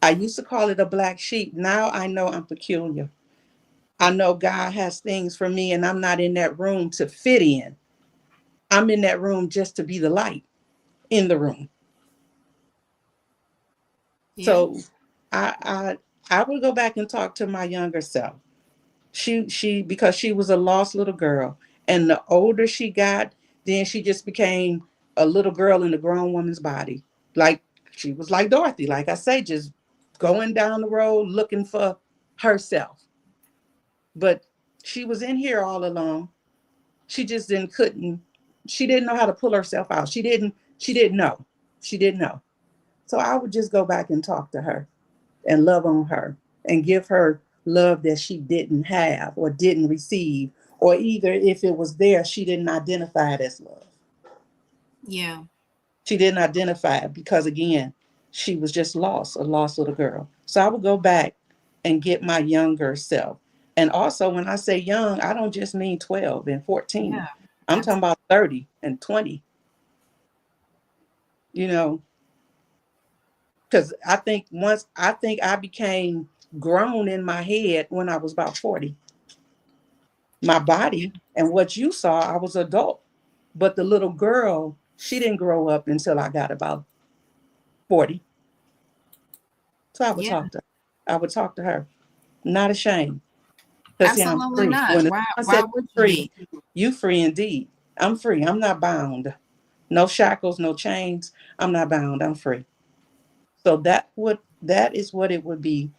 I used to call it a black sheep. Now I know I'm peculiar. I know God has things for me, and I'm not in that room to fit in. I'm in that room just to be the light in the room. Yeah. So I would go back and talk to my younger self. She because she was a lost little girl, and the older she got, then she just became a little girl in a grown woman's body. Like she was like Dorothy, like I say, just going down the road looking for herself. But she was in here all along. She just didn't couldn't she didn't know how to pull herself out. She didn't know. She didn't know. So I would just go back and talk to her and love on her and give her love that she didn't have or didn't receive, or either if it was there, she didn't identify it as love. Yeah. She didn't identify it because, again, she was just lost, a lost little girl. So I would go back and get my younger self. And also, when I say young, I don't just mean 12 and 14. Yeah. I'm talking Absolutely. about 30 and 20, you know, because I think I became grown in my head when I was about 40. My body and what you saw, I was adult. But the little girl, she didn't grow up until I got about 40. So Yeah. I would talk to her. Not ashamed. Because see, I'm Absolutely free. not. When the Why? son Why said would you free, be? you free indeed. I'm free. I'm not bound. No shackles, no chains. I'm not bound. I'm free. So that is what it would be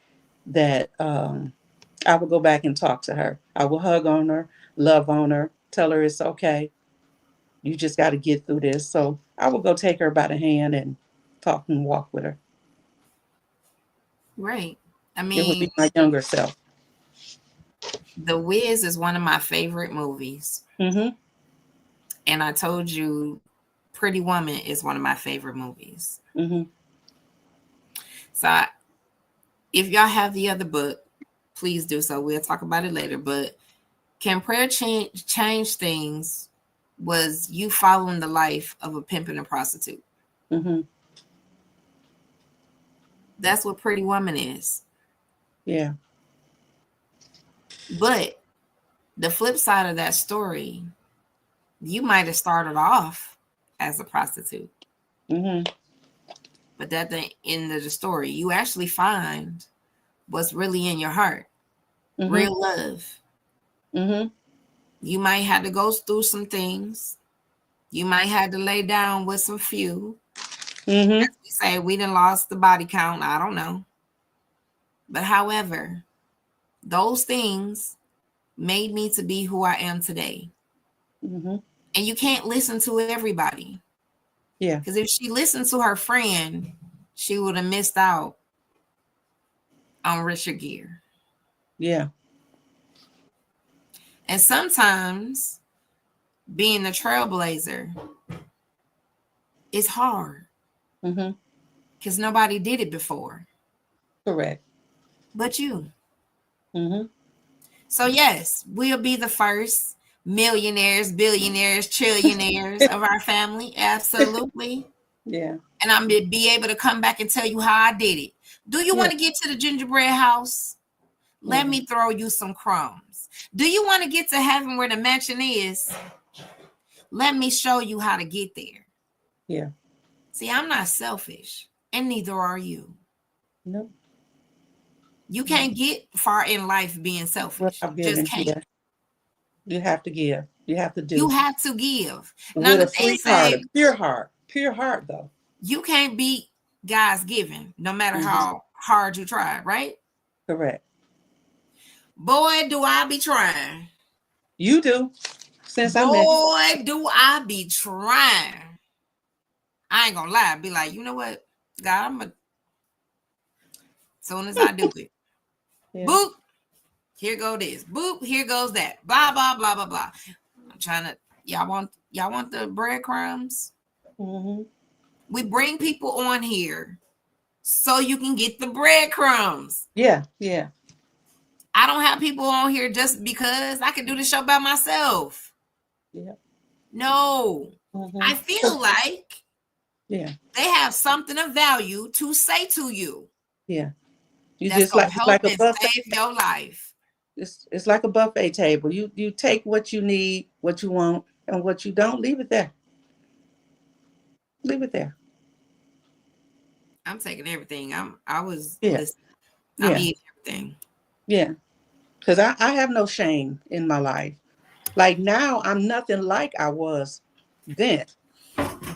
that I would go back and talk to her. I will hug on her, love on her, tell her it's okay. You just got to get through this. So I would go take her by the hand and talk and walk with her. Right. I It would be mean, my younger self. The Wiz is one of my favorite movies. Mm-hmm. And I told you Pretty Woman is one of my favorite movies. Mm-hmm. So if y'all have the other book, please do so. We'll talk about it later. But Can Prayer Change Things was you following the life of a pimp and a prostitute. Mm-hmm. That's what Pretty Woman is. Yeah. But the flip side of that story, you might have started off as a prostitute, Mm-hmm. but at the end of the story, you actually find what's really in your heart, Mm-hmm. real love. Mm-hmm. You might have to go through some things. You might have to lay down with some few. Mm-hmm. As we say, we done lost the body count. I don't know. But however, those things made me to be who I am today. Mm-hmm. And you can't listen to everybody. Yeah. Because if she listened to her friend, she would have missed out on Richard Gere. Yeah. And sometimes being the trailblazer is hard Mm-hmm. because nobody did it before. Correct. but you. Mm-hmm. So yes, we'll be the first millionaires, billionaires, trillionaires of our family. Absolutely. Yeah. And I'm gonna be able to come back and tell you how I did it. Do you Yeah. want to get to the gingerbread house? Let Yeah. me throw you some crumbs. Do you want to get to heaven where the mansion is? Let me show you how to get there. Yeah. See, I'm not selfish, and neither are you. No. You No. can't get far in life being selfish. Without Just giving, can't. yeah. You have to give. You have to You do have to give. Now with the a thing free heart, a say pure heart though. you can't beat God's giving, no matter Hmm. how hard you try, right? Correct. Boy, do I be trying. You do. Since I met you. Boy, do I be trying. I ain't gonna lie. Be like, you know what? God, I'm a soon as I do it. Yeah. Boop. Here go this. Boop. Here goes that. Blah blah blah blah blah. I'm trying to. Y'all want the breadcrumbs? Hmm. We bring people on here so you can get the breadcrumbs. Yeah. Yeah. I don't have people on here just because I can do the show by myself. Yeah. No, Hmm. I feel like Yeah. they have something of value to say to you Yeah. You that's just gonna like it's help like a and buffet. save your life. It's like a buffet table. You take what you need, what you want, and what you don't, leave it there. Leave it there. I'm taking everything. I was Yeah. listen. I'm Yeah. eating everything. Yeah. Because I have no shame in my life. Like now, I'm nothing like I was then.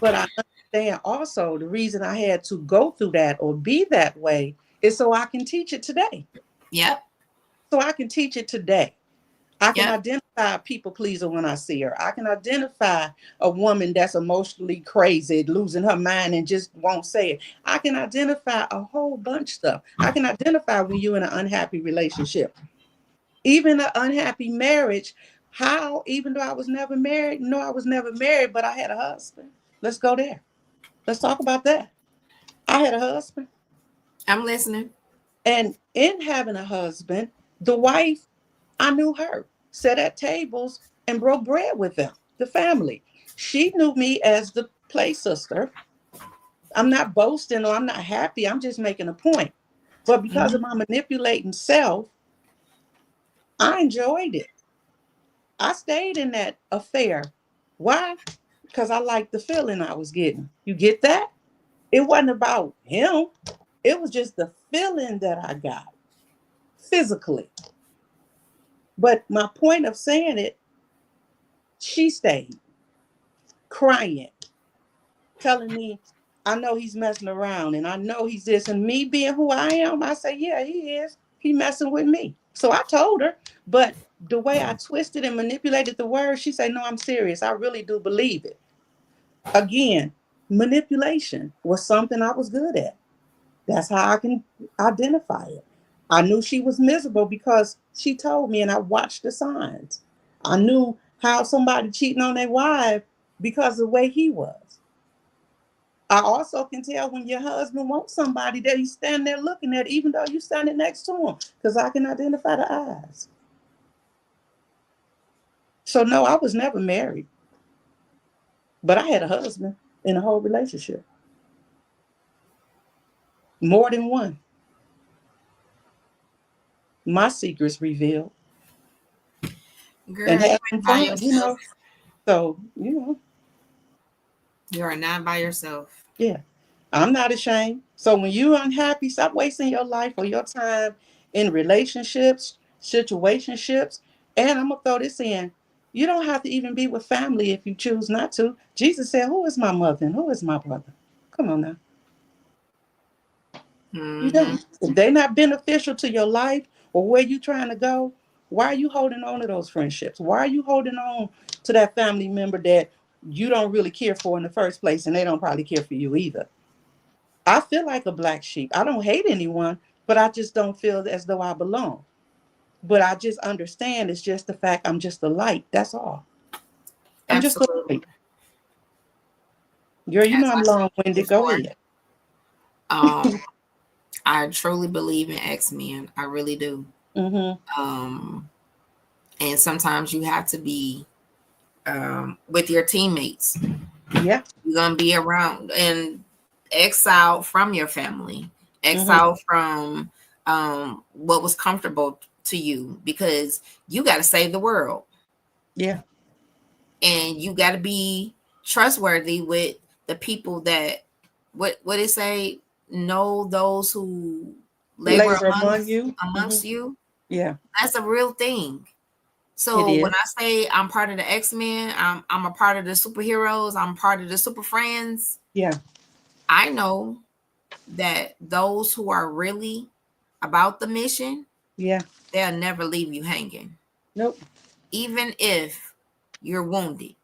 But I understand also the reason I had to go through that or be that way is so I can teach it today. Yep. So I can teach it today. I can Yep. identify a people pleaser when I see her. I can identify a woman that's emotionally crazy, losing her mind and just won't say it. I can identify a whole bunch of stuff. I can identify when you're in an unhappy relationship, even an unhappy marriage. How, even though I was never married, no, I was never married, but I had a husband. Let's go there. Let's talk about that. I had a husband. I'm listening. And in having a husband, the wife, I knew her, sat at tables and broke bread with them, the family. She knew me as the play sister. I'm not boasting or I'm not happy. I'm just making a point. But because of Mhm. my manipulating self, I enjoyed it. I stayed in that affair. Why? Because I liked the feeling I was getting. You get that? It wasn't about him. It was just the feeling that I got physically. But my point of saying it, she stayed crying, telling me, I know he's messing around and I know he's this. And me being who I am, I say, yeah, he is. He messing with me. So I told her, but the way I twisted and manipulated the words, she said, no, I'm serious. I really do believe it. Again, manipulation was something I was good at. That's how I can identify it. I knew she was miserable because she told me and I watched the signs. I knew how somebody cheating on their wife because of the way he was. I also can tell when your husband wants somebody that he's standing there looking at, even though you're standing next to him, because I can identify the eyes. So no, I was never married, but I had a husband in a whole relationship, more than one. My secrets revealed and Girl, you having ain't by fun, you yourself. know. So, you know, You are not by yourself. yeah, I'm not ashamed. So when you're unhappy, stop wasting your life or your time in relationships, situationships. And I'm gonna throw this in. You don't have to even be with family if you choose not to. Jesus said, who is my mother and who is my brother? Come on now. You Mm-hmm. don't. If they're not beneficial to your life or where you're trying to go, why are you holding on to those friendships? Why are you holding on to that family member that you don't really care for in the first place and they don't probably care for you either? I feel like a black sheep. I don't hate anyone, but I just don't feel as though I belong. But I just understand it's just the fact I'm just a light. That's all. I'm just a Absolutely. light. Girl, you As know I'm I long said winded. Go before, ahead. um, I truly believe in X-Men. I really do. Mm-hmm. And sometimes you have to be with your teammates. Yeah. You're gonna be around and exiled from your family, Mm-hmm. exiled from what was comfortable to you, because you got to save the world, Yeah. and you got to be trustworthy with the people that what it say, know those who labor Labor among you. Mm-hmm. amongst you. Yeah, That's a real thing. it So is. when I say I'm part of the X-Men, I'm a part of the superheroes, I'm part of the super friends, Yeah. I know that those who are really about the mission, Yeah. they'll never leave you hanging. Nope. Even if you're wounded.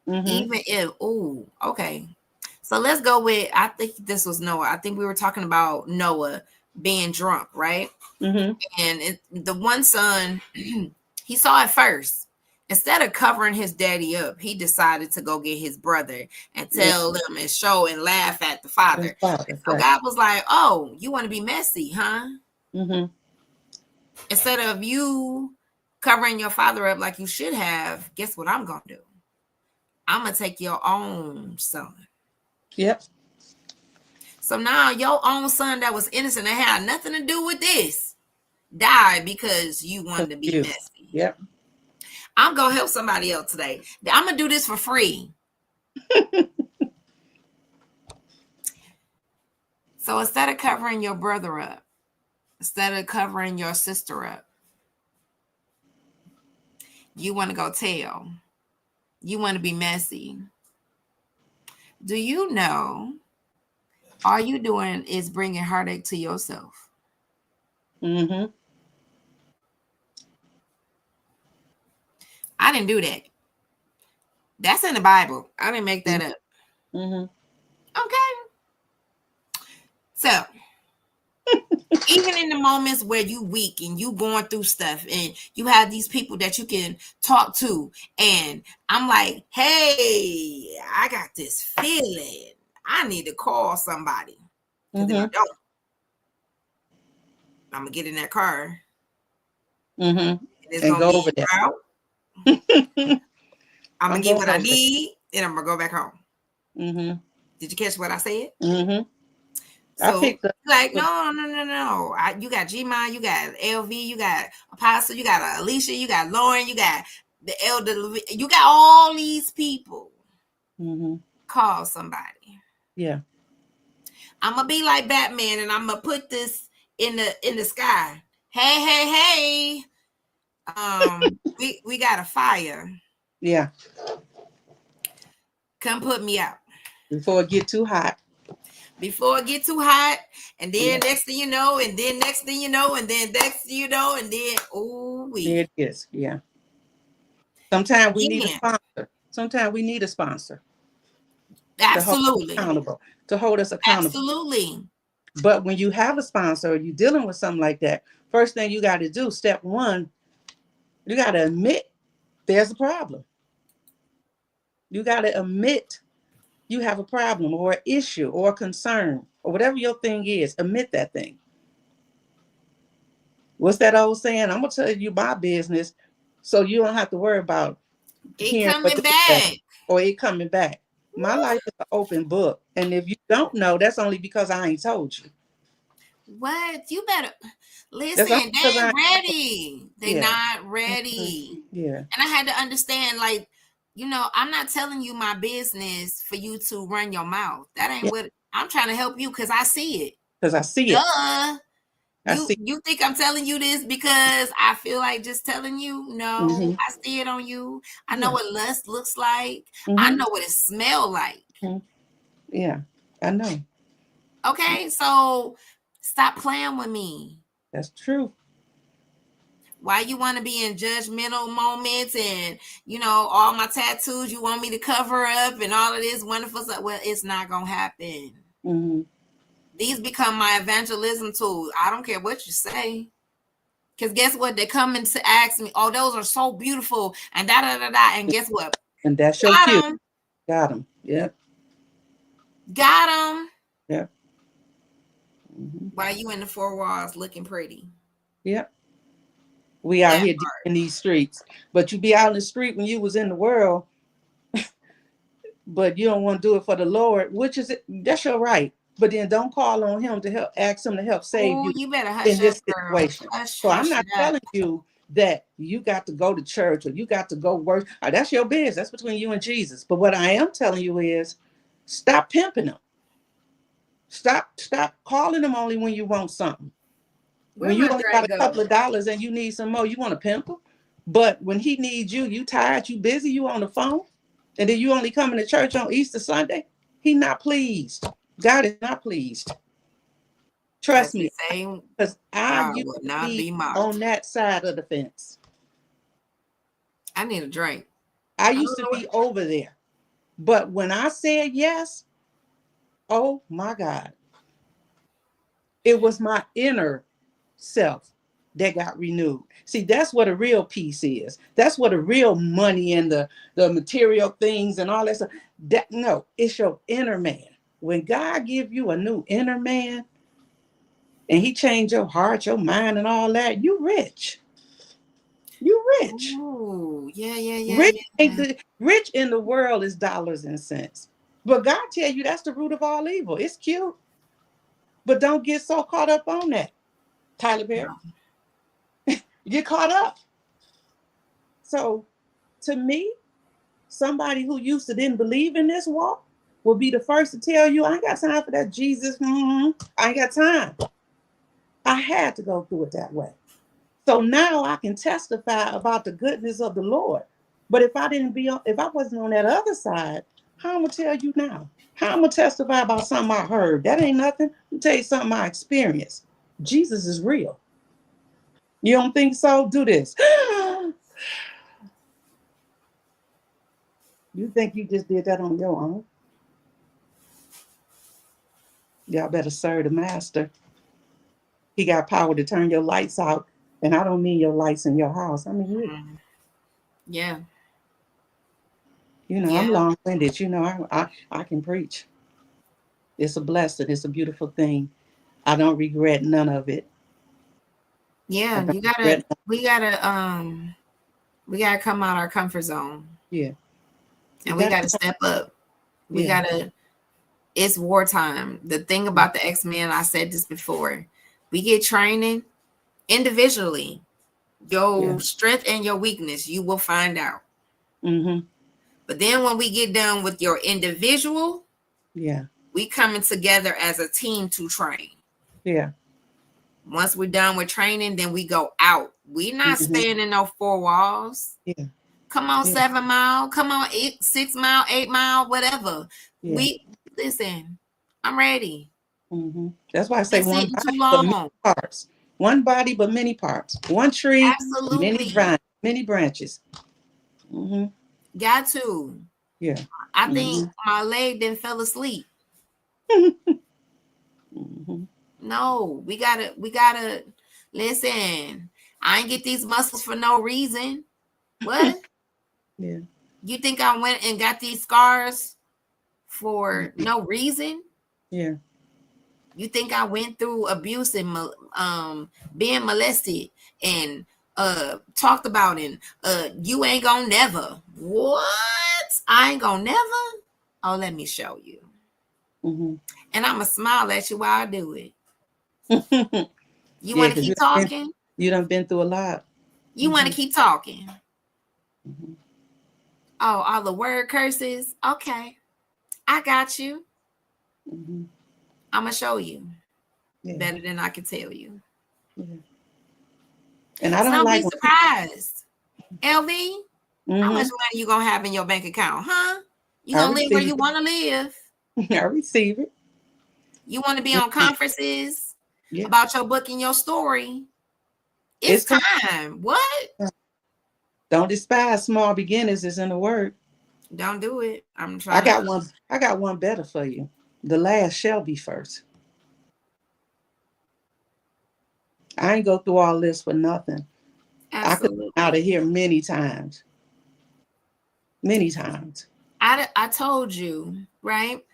Mm-hmm. Even if, oh, okay. So let's go with, I think this was Noah. I think we were talking about Noah being drunk, right? Mm-hmm. And the one son, he saw it first. Instead of covering his daddy up, he decided to go get his brother and Yeah. tell them and show and laugh at the His father. father. So Right. God was like, oh, you want to be messy, huh? Mm-hmm. Instead of you covering your father up like you should have, guess what I'm going to do? I'm going to take your own son. Yep. So now your own son that was innocent and had nothing to do with this died because you wanted to be You. messy. Yep. I'm going to help somebody else today. I'm going to do this for free. So instead of covering your brother up, instead of covering your sister up, you want to go tell. You want to be messy. Do you know all you doing is bringing heartache to yourself? Mm-hmm. I didn't do that. That's in the Bible. I didn't make that up. Mm-hmm. Okay. So even in the moments where you weak and you going through stuff and you have these people that you can talk to, and I'm like, hey, I got this feeling I need to call somebody, because if I Mm-hmm. don't, I'm gonna get in that car Mm-hmm. and it's And gonna go be over there. out. I'm gonna I'm get going what I over there. need and I'm gonna go back home. Mm-hmm. Did you catch what I said? Mm-hmm. I So picked up. like, no. You got Gma, you got LV, you got Apostle, you got Alicia, you got Lauren, you got the elder, you got all these people. Mm-hmm. Call somebody. Yeah. I'm gonna be like Batman, and I'm gonna put this in the sky. Hey. We got a fire. Yeah. Come put me out Before it get too hot. before it get too hot, and then Yeah. next thing you know, and then next thing you know, and then next thing you know, and then There it is. Yeah. Sometimes we need a yeah, sponsor. Sometimes we need a sponsor to hold us absolutely, accountable. To hold us accountable. absolutely. But when you have a sponsor or you're dealing with something like that, first thing you got to do, step one, you got to admit there's a problem. You got to admit you have a problem or an issue or a concern or whatever your thing is. Admit that thing. What's that old saying? I'm going to tell you my business so you don't have to worry about It hearing what coming they say back. or it coming back. My Woo. life is an open book. And if you don't know, that's only because I ain't told you. What? You better That's listen. only because They I ain't ain't. ready. They Yeah. not Mhm. ready. Yeah. And I had to understand, like, I'm not telling you my business for you to run your mouth. That ain't Yeah. what I'm trying to help you, because I see it. Because I see it. Duh. I You see. you think I'm telling you this because I feel like just telling you? No, Mm-hmm. I see it on you. I know Yeah. what lust looks like. I Mm-hmm. know what it smell like. Mm-hmm. Yeah. I know. Okay, so stop playing with me. That's true. Why you want to be in judgmental moments and all my tattoos you want me to cover up and all of this wonderful stuff? Well, it's not gonna happen. Mm-hmm. These become my evangelism tool. I don't care what you say. Because guess what? They're coming to ask me, oh, those are so beautiful, and da da da da. And guess what? And that's your cue. Got them. Got him. Yep. Got them. Yep. Mm-hmm. While you in the four walls looking pretty. Yep. We out That here deep part. in these streets. But you be out in the street when you was in the world, but you don't want to do it for the Lord, which is that's your right. But then don't call on him to help, ask him to help save Oh, you you better in hush up, this girl. situation. Hush, So I'm hush not it up. telling you that you got to go to church or you got to go work. That's your business. That's between you and Jesus. But what I am telling you is stop pimping them. Stop calling them only when you want something. Where When you my only got drink a go? couple of dollars and you need some more, you want to pimp him. But when he needs you, you tired, you busy, you on the phone, and then you only coming to church on Easter Sunday, he not pleased. God is not pleased. Trust As we me, say, because I God used will to not be be on mocked. that side of the fence. I need a drink. I I used don't to know what. be over there. But when I said yes, oh my God, it was my inner self that got renewed. See, that's what a real peace is. That's what a real money and the material things and all that stuff. That no, it's your inner man. When God give you a new inner man and he changed your heart, your mind, and all that, you rich. You rich. Oh, yeah, yeah, yeah, Rich, yeah. rich in the world is dollars and cents. But God tell you that's the root of all evil. It's cute, but don't get so caught up on that. Tyler Perry, No. you get caught up. So to me, somebody who used to didn't believe in this walk will be the first to tell you, I ain't got time for that Jesus. I ain't got time. I had to go through it that way. So now I can testify about the goodness of the Lord. But if I wasn't on that other side, how I'm gonna tell you now? How I'm gonna testify about something I heard? That ain't nothing. Let me tell you something I experienced. Jesus is real. You don't think so? Do this. You think you just did that on your own? Y'all better serve the master. He got power to turn your lights out. And I don't mean your lights in your house. I mean you. Mm. Yeah, I'm yeah, long-winded. I can preach. It's a blessing. It's a beautiful thing. I don't regret none of it. I yeah. don't You gotta, regret none. we gotta come out our comfort zone, Yeah. You and we got gotta step up. We yeah. gotta. It's wartime. The thing about the X-Men, I said this before. We get training individually. Yeah. Your strength and your weakness, you will find out. Mm-hmm. But then when we get done with your individual, Yeah. we coming together as a team to train. Yeah. Once we're done with training, then we go out. We not Mm-hmm. staying in no four walls. Yeah. Come on, Yeah. 7 mile. Come on, 6 mile, 8 mile, whatever. Yeah. We listen. I'm ready. Mm-hmm. That's why I say Been one sitting too body but many long. parts. One body but many parts. One tree, many Absolutely. vines, many branches. Mm-hmm. Got to. Yeah. I think Mm-hmm. my leg then fell asleep. Mm-hmm. No, we gotta listen. I ain't get these muscles for no reason. What? Yeah. You think I went and got these scars for Mm-hmm. no reason? Yeah. You think I went through abuse and being molested and talked about and you ain't gonna never. What? I ain't gonna never? Oh, let me show you. Mm-hmm. And I'ma smile at you while I do it. You Yeah, wanna because keep talking? you done been through a lot. You wanna Mm-hmm. keep talking? Mm-hmm. Oh, all the word curses? Okay. I got you. Mm-hmm. I'ma show you Yeah. better than I can tell you. Yeah. And I So don't don't be like when people. surprised. LV, how much Mm-hmm. money you gonna have in your bank account, huh? You I gonna live where receive you want to live? it. I receive it. You want to be on conferences Yeah. about your book and your story? It's It's coming. time. What? Don't despise small beginnings is in the word. Don't do it. I'm I trying to. got one. I got one better for you. The last shall be first. I ain't go through all this for nothing. I could have been out Absolutely. of here many times. Many times. I told you, right?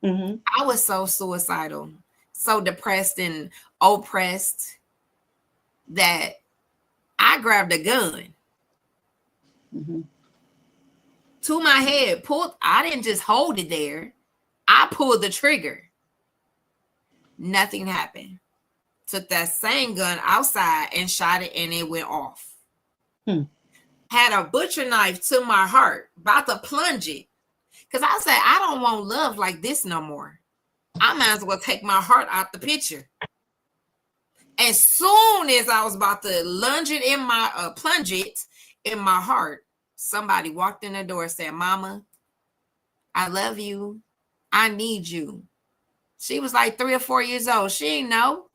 Mm-hmm. I was so suicidal so depressed and oppressed that I grabbed a gun to my head, pulled. I didn't just hold it there. I pulled the trigger. Nothing happened. Took that same gun outside and shot it, and it went off. Had a butcher knife to my heart, about to plunge it. Because I said, I don't want love like this no more. I might as well take my heart out the picture. As soon as I was about to plunge it in my heart, somebody walked in the door and said, Mama, I love you. I need you. She was like 3 or 4 years old. She didn't know.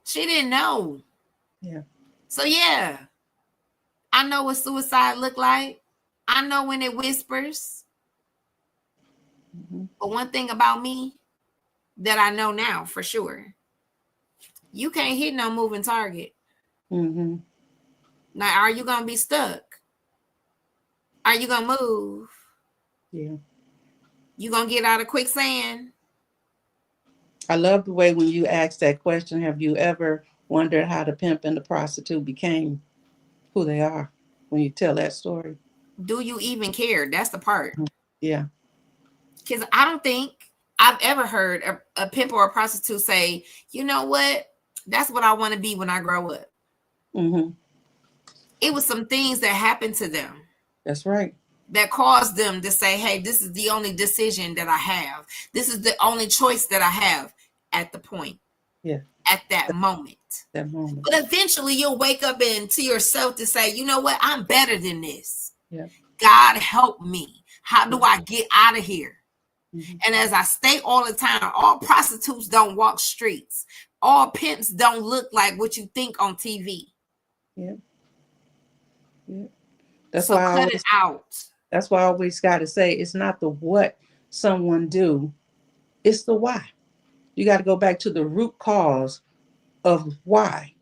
She didn't know. Yeah. So yeah, I know what suicide look like. I know when it whispers. But one thing about me that I know now for sure, you can't hit no moving target. Now, are you gonna be stuck? Are you gonna move? Yeah. You gonna get out of quicksand? I love the way when you ask that question, have you ever wondered how the pimp and the prostitute became who they are when you tell that story? Do you even care? That's the part. Yeah. Because I don't think I've ever heard a pimp or a prostitute say, you know what? That's what I want to be when I grow up. It was some things that happened to them. That's right. That caused them to say, hey, this is the only decision that I have. This is the only choice that I have at the point. Yeah. At that moment. That moment. But eventually you'll wake up into yourself to say, you know what? I'm better than this. Yeah. God help me. How do I get out of here? And as I state all the time, all prostitutes don't walk streets. All pimps don't look like what you think on TV. Yeah. Yeah. That's so why cut it out. That's why I always got to say it's not the what someone do, it's the why. You got to go back to the root cause of why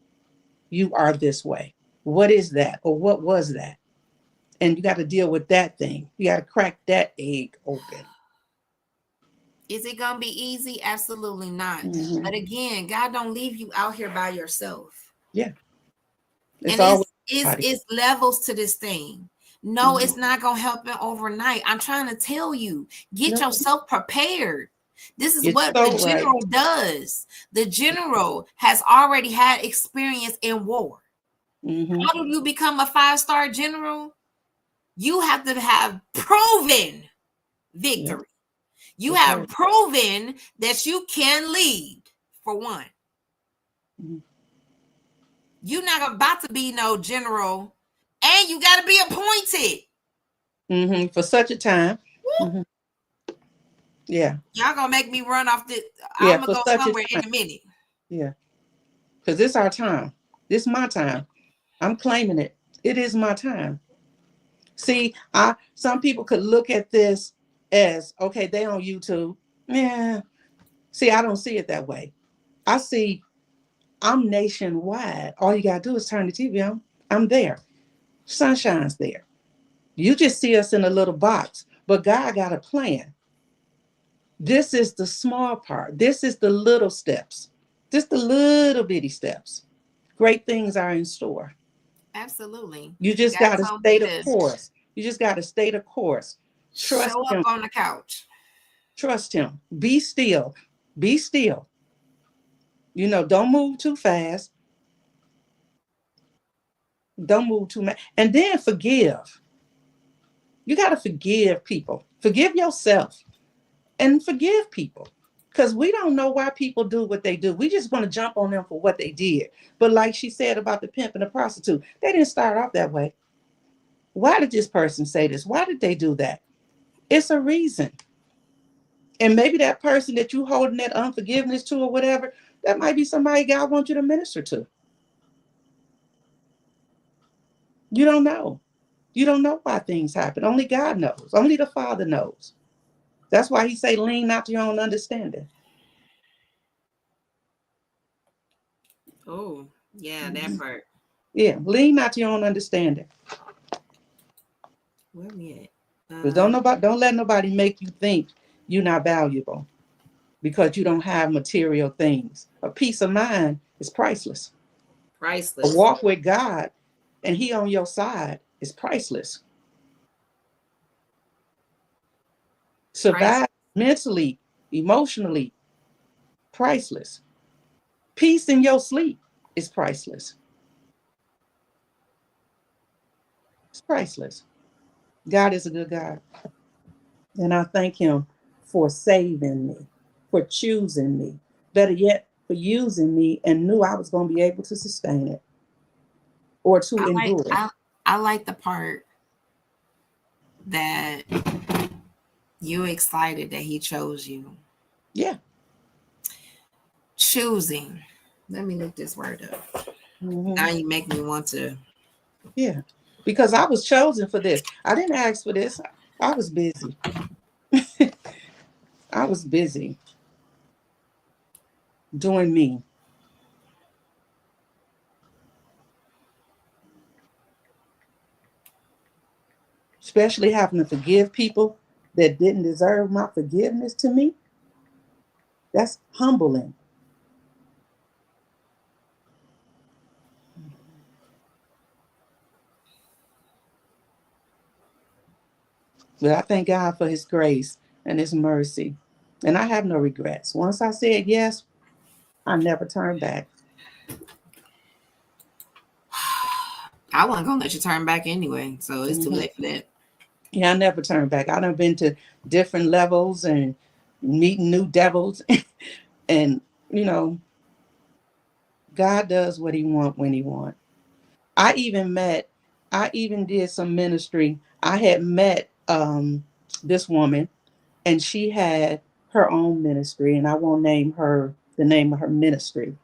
you are this way. What is that? Or what was that? And you got to deal with that thing. You got to crack that egg open. Is it going to be easy? Absolutely not. But again, God don't leave you out here by yourself. Yeah. It's levels to this thing. No, it's not going to happen overnight. I'm trying to tell you, get yourself prepared. This is what the general does. The general has already had experience in war. How do you become a 5-star general? You have to have proven victory. You have proven that you can lead, for one. You're not about to be no general, and you got to be appointed. For such a time. Yeah. Y'all gonna make me run off the. I'm gonna go somewhere in a minute. Yeah. Because this is our time. This is my time. I'm claiming it. It is my time. See, some people could look at this as, okay, they on YouTube. Yeah. See, I don't see it that way. I see I'm nationwide. All you got to do is turn the TV on. I'm there. Sunshine's there. You just see us in a little box, but God got a plan. This is the small part. This is the little steps. Just the little bitty steps. Great things are in store. Absolutely. You just got to stay the course. You just got to stay the course. Trust Show him. up on the couch. Trust him. Be still. Be still. You know, don't move too fast. Don't move too much. And then forgive. You got to forgive people. Forgive yourself and forgive people. Because we don't know why people do what they do. We just want to jump on them for what they did. But like she said about the pimp and the prostitute, they didn't start off that way. Why did this person say this? Why did they do that? It's a reason. And maybe that person that you holding that unforgiveness to or whatever, that might be somebody God wants you to minister to. You don't know. You don't know why things happen. Only God knows. Only the Father knows. That's why he say, lean not to your own understanding. Oh, yeah, that part. Yeah, lean not to your own understanding. Where we at? But don't let nobody make you think you're not valuable because you don't have material things. A peace of mind is priceless. A Priceless. walk with God and He on your side is priceless. Priceless. Survive mentally, emotionally, priceless. Peace in your sleep is priceless. It's priceless. God is a good God. And I thank Him for saving me, for choosing me, better yet, for using me and knew I was going to be able to sustain it or to I like endure it. I like the part that you excited that he chose you. Yeah. Choosing. Let me look this word up. Hmm. Now you make me want to. Yeah. Because I was chosen for this. I didn't ask for this. I was busy. I was busy doing me. Especially having to forgive people that didn't deserve my forgiveness to me. That's humbling. But I thank God for His grace and His mercy. And I have no regrets. Once I said yes, I never turned back. I wasn't gonna let you turn back anyway, so it's too Hmm. late for that. Yeah, I never turned back. I done been to different levels and meeting new devils. And, you know, God does what He want when He want. I even met, I even did some ministry. I had met this woman and she had her own ministry, and I won't name her the name of her ministry.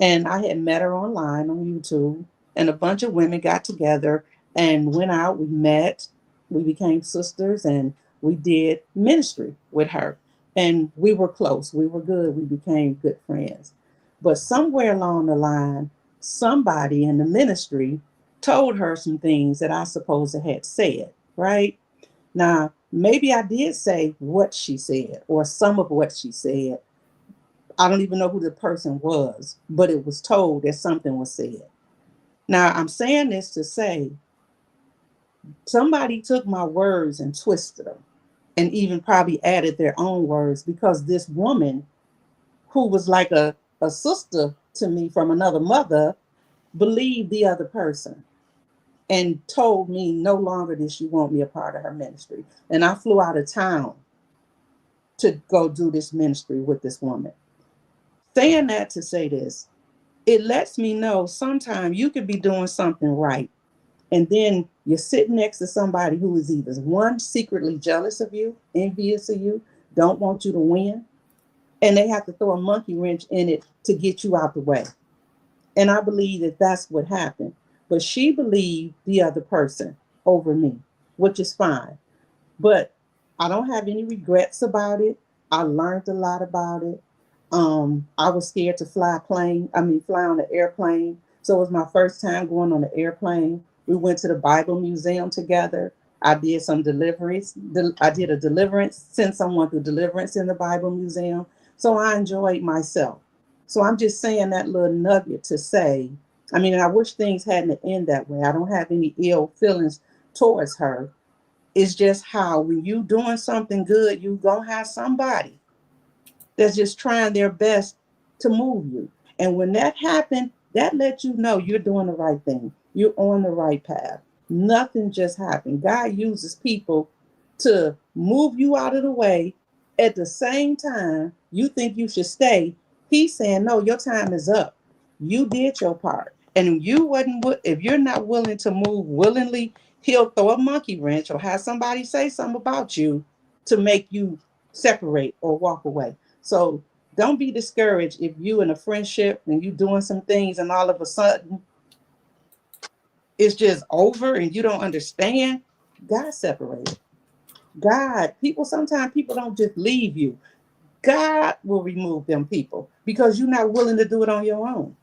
And I had met her online on YouTube, and a bunch of women got together and went out. We met, we became sisters, and we did ministry with her. And we were close, we were good, we became good friends. But somewhere along the line, somebody in the ministry told her some things that I suppose I had said, right? Now, maybe I did say what she said or some of what she said. I don't even know who the person was, but it was told that something was said. Now, I'm saying this to say somebody took my words and twisted them and even probably added their own words because this woman, who was like a sister to me from another mother, believed the other person and told me no longer did she want me a part of her ministry. And I flew out of town to go do this ministry with this woman. Saying that to say this, it lets me know sometimes you could be doing something right. And then you're sitting next to somebody who is either one, secretly jealous of you, envious of you, don't want you to win, and they have to throw a monkey wrench in it to get you out the way. And I believe that that's what happened. But she believed the other person over me, which is fine. But I don't have any regrets about it. I learned a lot about it. I was scared to fly on an airplane. So it was my first time going on an airplane. We went to the Bible Museum together. I did some deliveries. I did a deliverance, sent someone through deliverance in the Bible Museum. So I enjoyed myself. So I'm just saying that little nugget to say, I mean, I wish things hadn't ended that way. I don't have any ill feelings towards her. It's just how when you doing something good, you gonna have somebody that's just trying their best to move you. And when that happened, that lets you know you're doing the right thing. You're on the right path. Nothing just happened. God uses people to move you out of the way. At the same time, you think you should stay. He's saying, no, your time is up. You did your part. And if you're not willing to move willingly, he'll throw a monkey wrench or have somebody say something about you to make you separate or walk away. So don't be discouraged if you in a friendship and you doing some things and all of a sudden it's just over and you don't understand. God separated. Sometimes people don't just leave you. God will remove them people because you're not willing to do it on your own.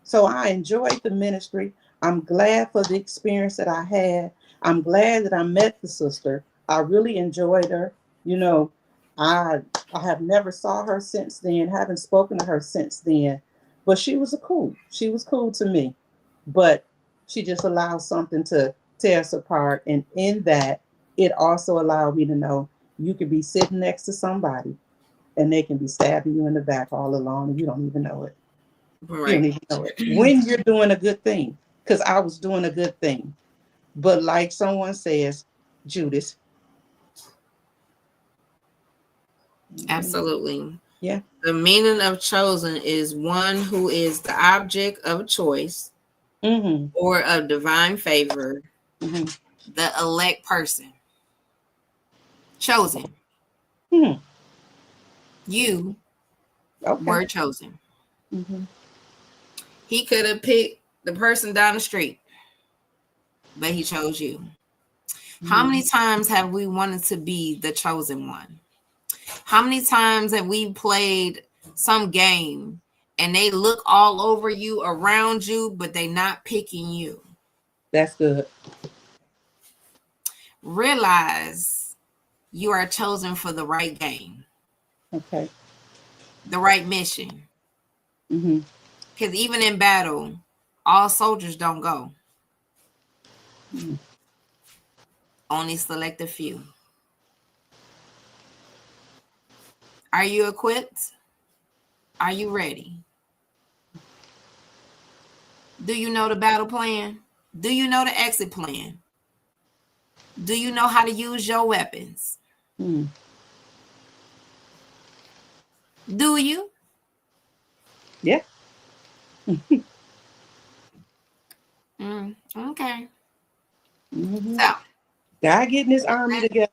So I enjoyed the ministry. I'm glad for the experience that I had. I'm glad that I met the sister. I really enjoyed her. You know, I I have never saw her since then, haven't spoken to her since then. But she was a cool. She was cool to me. But she just allowed something to tear us apart. And in that, it also allowed me to know you could be sitting next to somebody and they can be stabbing you in the back all along and you don't even know it. You don't Right. even know it. When you're doing a good thing. Because I was doing a good thing. But like someone says, Judas. Mhm. Absolutely. Yeah. The meaning of chosen is one who is the object of choice Mm-hmm. or of divine favor, Mm-hmm. the elect person. Chosen. Hmm. You Okay. were chosen. Mm-hmm. He could have picked the person down the street, but he chose you. How Mm-hmm. many times have we wanted to be the chosen one? How many times have we played some game and they look all over you, around you, but they not picking you? That's good. Realize you are chosen for the right game, Okay. the right mission. Mm-hmm. Because even in battle, all soldiers don't go, Mm-hmm. only select a few. Are you equipped? Are you ready? Do you know the battle plan? Do you know the exit plan? Do you know how to use your weapons? Mm-hmm. Do you? Yeah. Okay. Mm-hmm. So, God getting his army together.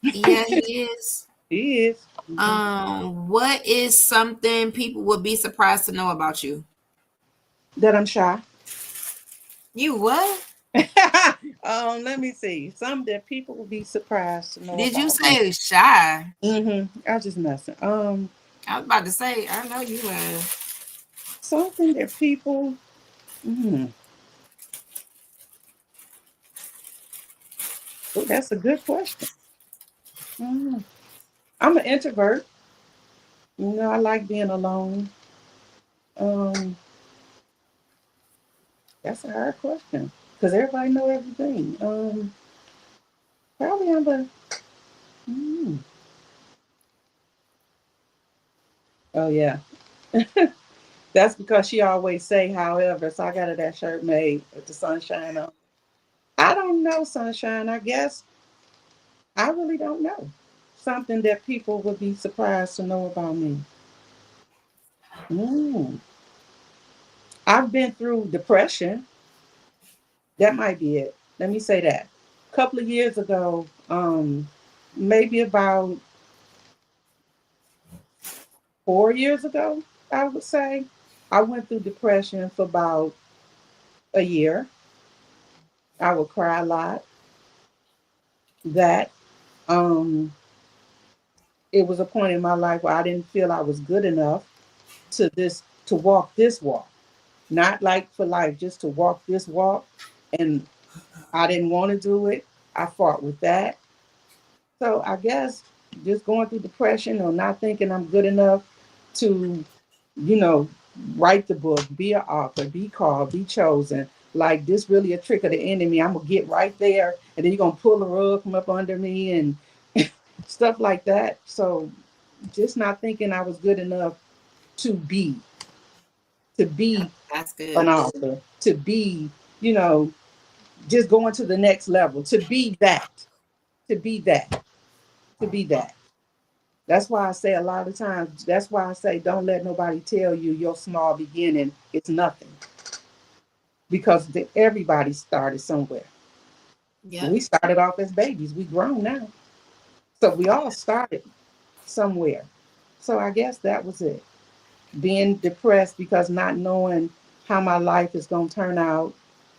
yeah, he is. He is. Mm-hmm. What is something people would be surprised to know about you? That I'm shy. You what? Let me see. Some that people will be surprised to know Did you about me. say shy? Mm-hmm. I was just messing. I was about to say, I know you were. Something that people. Mm, oh, that's a good question. Mm. I'm an introvert. I like being alone. Um, that's a hard question because everybody know everything. Probably I'm a. Mm, oh yeah, that's because she always say however. So I got her that shirt made with the sunshine on. I don't know sunshine. I guess I really don't know. Something that people would be surprised to know about me. Mm. I've been through depression. That might be it. Let me say that. A couple of years ago, maybe about 4 years ago, I would say, I went through depression for about a year. I would cry a lot. That um, it was a point in my life where I didn't feel I was good enough to walk this walk. Not like for life, just to walk this walk. And I didn't want to do it. I fought with that. So I guess just going through depression or not thinking I'm good enough to, you know, write the book, be an author, be called, be chosen. Like this really a trick of the enemy. I'm gonna get right there and then you're gonna pull the rug from up under me and stuff like that. So just not thinking I was good enough to be, to be That's an good. author, to be, you know, just going to the next level, to be that, to be that, to be that. That's why I say a lot of times, that's why I say don't let nobody tell you your small beginning is nothing. Because everybody started somewhere. Yep. We started off as babies. We grown now. So we all started somewhere. So I guess that was it. Being depressed because not knowing how my life is going to turn out.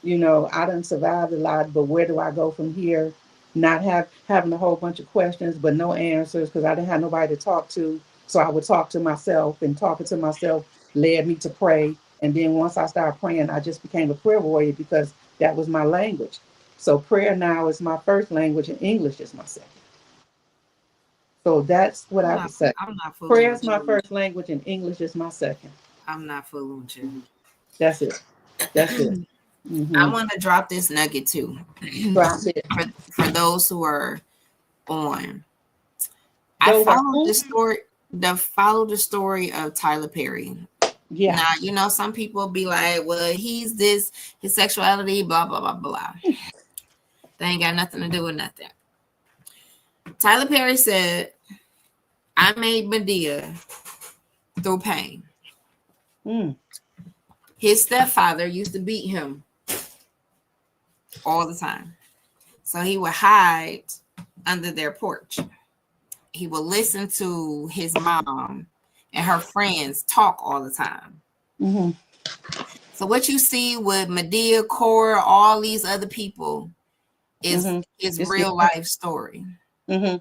I done survived a lot, but where do I go from here? Not having a whole bunch of questions, but no answers because I didn't have nobody to talk to. So I would talk to myself, and talking to myself led me to pray. And then once I started praying, I just became a prayer warrior because that was my language. So prayer now is my first language, and English is my second. So that's what I would say. I'm not fooling Prayer is with my you. first language and English is my second. I'm not fooling with you. That's it. That's it. I Mm-hmm. want to drop this nugget too. Drop it. For those who are on. I Those are followed who? the story. Follow the story of Tyler Perry. Yeah. Now, you know, some people be like, well, he's this, his sexuality, blah, blah, blah, blah. They ain't got nothing to do with nothing. Tyler Perry said, I made Medea through pain. Mm. His stepfather used to beat him all the time. So he would hide under their porch. He would listen to his mom and her friends talk all the time. Mm-hmm. So what you see with Medea, Cora, all these other people is Mm-hmm. his It's real life story. mm-hmm.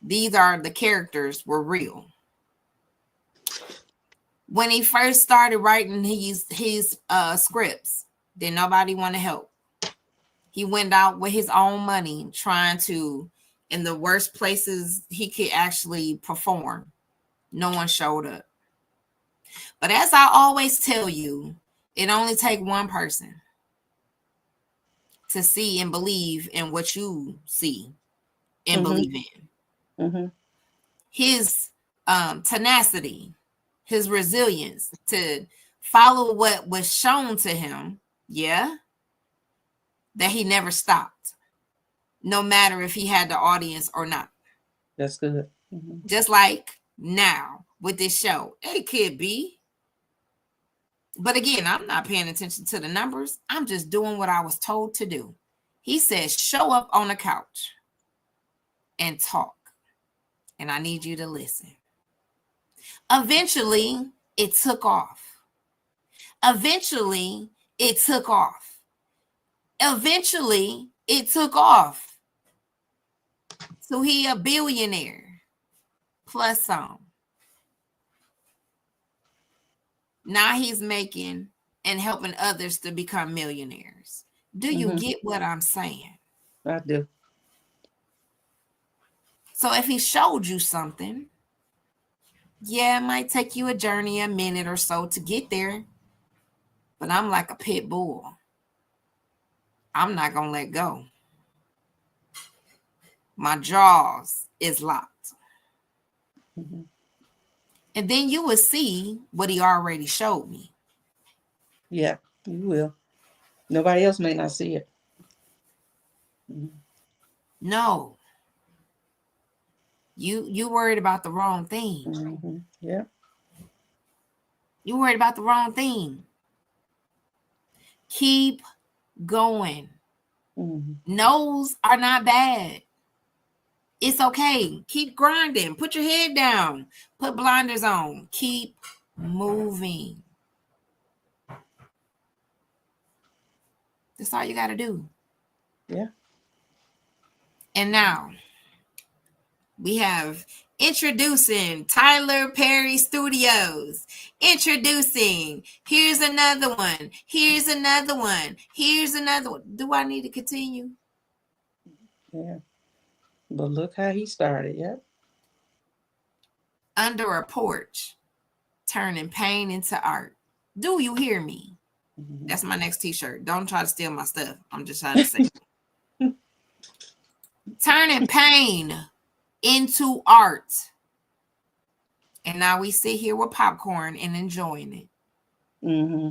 These are the characters were real. When he first started writing his scripts, did nobody want to help. He went out with his own money trying to, in the worst places he could actually perform. No one showed up. But as I always tell you, it only takes one person to see and believe in what you see and Mm-hmm. believe in. Mm-hmm. His tenacity, his resilience to follow what was shown to him, yeah, that he never stopped, no matter if he had the audience or not. That's good. Mm-hmm. Just like now with this show, it could be. But again, I'm not paying attention to the numbers. I'm just doing what I was told to do. He says, show up on the couch and talk. And I need you to listen. Eventually, it took off. Eventually, it took off. Eventually, it took off. So he a billionaire plus some. Now he's making and helping others to become millionaires. Do you Mm-hmm. get what I'm saying? I do. So if he showed you something, yeah, it might take you a journey, a minute or so to get there. But I'm like a pit bull. I'm not going to let go. My jaws is locked. Mm-hmm. And then you will see what he already showed me. Yeah, you will. Nobody else may not see it. Mm-hmm. No, you worried about the wrong thing. Mm-hmm. Yeah. You worried about the wrong thing. Keep going. Mm-hmm. No's are not bad. It's okay. Keep grinding. Put your head down. Put blinders on. Keep moving. That's all you got to do. Yeah. And now we have introducing Tyler Perry Studios. Introducing. Here's another one. Here's another one. Here's another one. Do I need to continue? Yeah. But look how he started. Yeah. Under a porch, turning pain into art. Do you hear me? Mm-hmm. That's my next t-shirt. Don't try to steal my stuff. I'm just trying to say. Turning pain into art. And now we sit here with popcorn and enjoying it. Mm-hmm.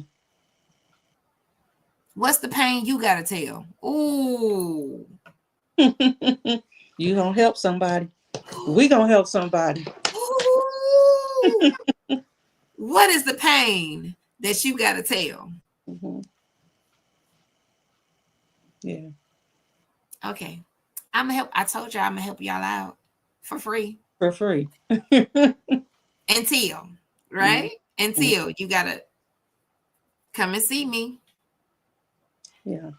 What's the pain you got to tell? Ooh. You gonna help somebody. We gonna help somebody. Ooh. What is the pain that you got to tell? Mm-hmm. Yeah. Okay. I'm going to help. I told you I'm going to help y'all out for free. For free. Until, right? Mm-hmm. Until you got to come and see me. Yeah.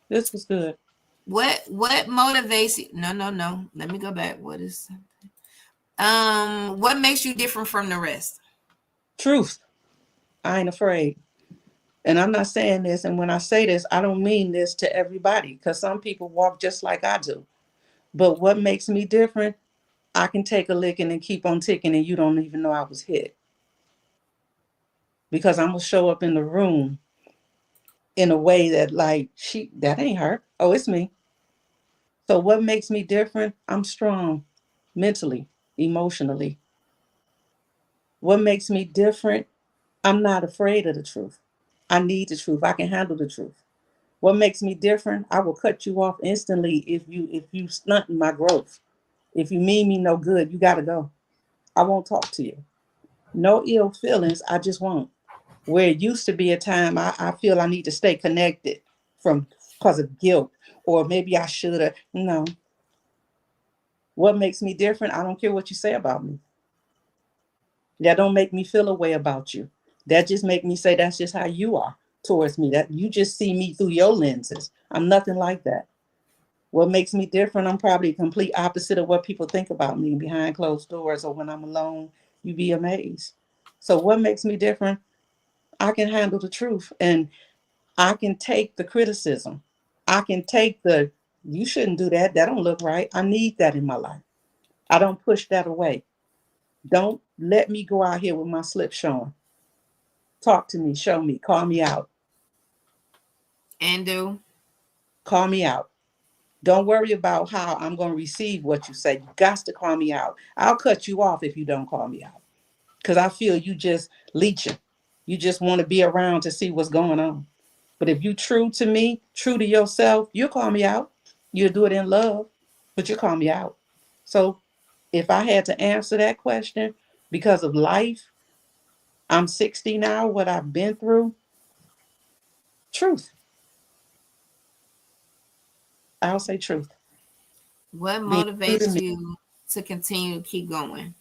This was good. What motivates you? No. Let me go back. What is something? What makes you different from the rest? Truth. I ain't afraid. And I'm not saying this, and when I say this, I don't mean this to everybody, because some people walk just like I do. But what makes me different, I can take a licking and keep on ticking and you don't even know I was hit. Because I'm gonna show up in the room in a way that like that ain't her. Oh, it's me. So what makes me different? I'm strong mentally, emotionally. What makes me different? I'm not afraid of the truth. I need the truth. I can handle the truth. What makes me different? I will cut you off instantly if you stunting my growth. If you mean me no good, you gotta go. I won't talk to you. No ill feelings. I just won't. Where it used to be a time I feel I need to stay connected from because of guilt or maybe I should have. No. What makes me different? I don't care what you say about me. That don't make me feel a way about you. That just make me say that's just how you are towards me. That you just see me through your lenses. I'm nothing like that. What makes me different? I'm probably a complete opposite of what people think about me behind closed doors or when I'm alone. You'd be amazed. So what makes me different? I can handle the truth and I can take the criticism. I can take the you shouldn't do that. That don't look right. I need that in my life. I don't push that away. Don't let me go out here with my slip showing. Talk to me, show me, call me out, And do. call me out. Don't worry about how I'm going to receive what you say. You got to call me out. I'll cut you off if you don't call me out because I feel you just leeching. You just want to be around to see what's going on. But if you true to me, true to yourself, you'll call me out. You'll do it in love, but you call me out. So if I had to answer that question because of life, I'm 60 now, what I've been through, truth. I'll say truth. What Being true to motivates me. you to continue to keep going?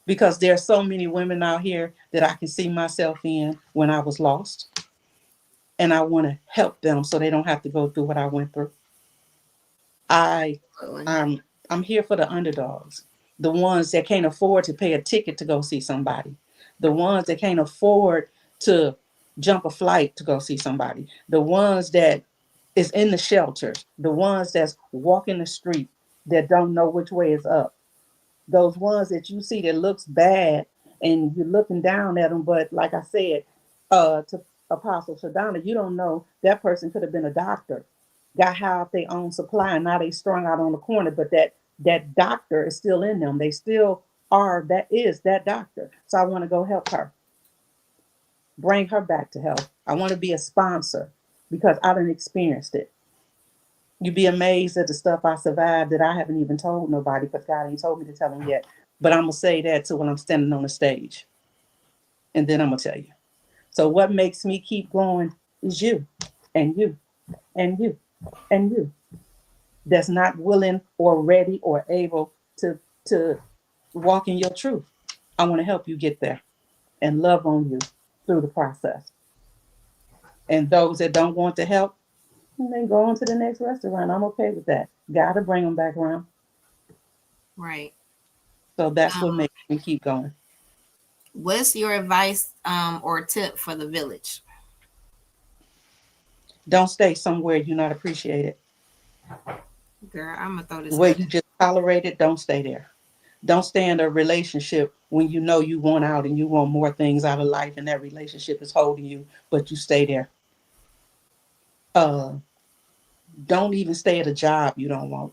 Because there are so many women out here that I can see myself in when I was lost. And I want to help them so they don't have to go through what I went through. I Absolutely. I'm here for the underdogs, the ones that can't afford to pay a ticket to go see somebody, the ones that can't afford to jump a flight to go see somebody, the ones that is in the shelters, the ones that's walking the street that don't know which way is up, those ones that you see that looks bad and you're looking down at them, but like I said, to Apostle Shadana, you don't know that person could have been a doctor, got high off their own supply, and now they strung out on the corner, but that doctor is still in them. They still are that doctor. So I want to go help her, bring her back to health. I want to be a sponsor because I done experienced it. You'd be amazed at the stuff I survived that I haven't even told nobody because God ain't told me to tell them yet. But I'm gonna say that too when I'm standing on the stage, and then I'm gonna tell you. So what makes me keep going is you, and you, and you, and you. That's not willing or ready or able to walk in your truth. I want to help you get there and love on you through the process. And those that don't want to help, then go on to the next restaurant. I'm okay with that. Gotta bring them back around. Right. So that's what Um, makes me keep going. what's your advice or tip for the village? Don't stay somewhere you're not appreciated. Girl, I'm gonna throw this Where hat. you just tolerate it, don't stay there. Don't stay in a relationship when you know you want out and you want more things out of life and that relationship is holding you, but you stay there. Uh, don't even stay at a job you don't want.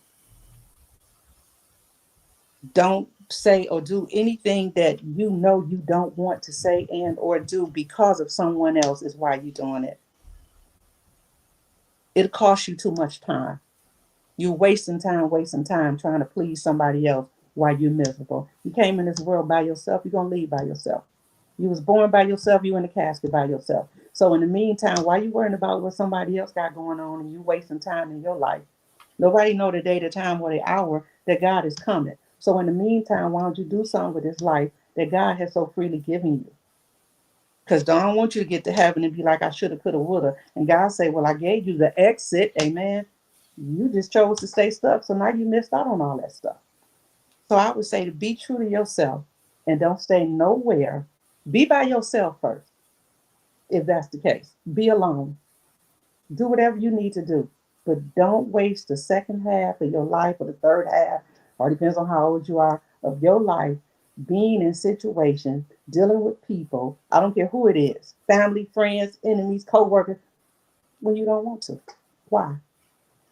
Don't say or do anything that you know you don't want to say and or do because of someone else is why you're doing it. It costs you too much time. You're wasting time trying to please somebody else while you're miserable. You came in this world by yourself, you're gonna leave by yourself. You was born by yourself, you in the casket by yourself. So in the meantime, why you worrying about what somebody else got going on and you wasting time in your life? Nobody know the day, the time, or the hour that God is coming. So in the meantime, why don't you do something with this life that God has so freely given you? Because don't want you to get to heaven and be like, I shoulda, coulda, woulda. And God say, well, I gave you the exit. Amen. You just chose to stay stuck. So now you missed out on all that stuff. So I would say to be true to yourself and don't stay nowhere. Be by yourself first, if that's the case. Be alone. Do whatever you need to do. But don't waste the second half of your life or the third half, or depends on how old you are, of your life being in situations, dealing with people, I don't care who it is, family, friends, enemies, co-workers, when you don't want to. Why?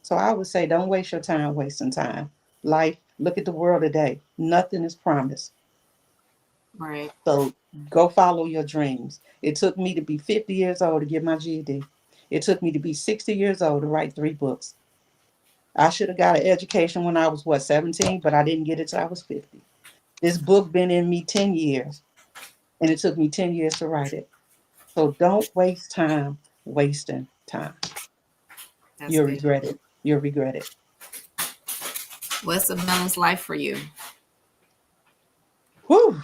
So I would say don't waste your time wasting time. Life, look at the world today. Nothing is promised. Right. So go follow your dreams. It took me to be 50 years old to get my GED. It took me to be 60 years old to write 3 books. I should have got an education when I was, what, 17, but I didn't get it till I was 50. This book been in me 10 years, and it took me 10 years to write it. So don't waste time wasting time. That's You'll good. regret it. You'll regret it. What's a balanced life for you? Whew.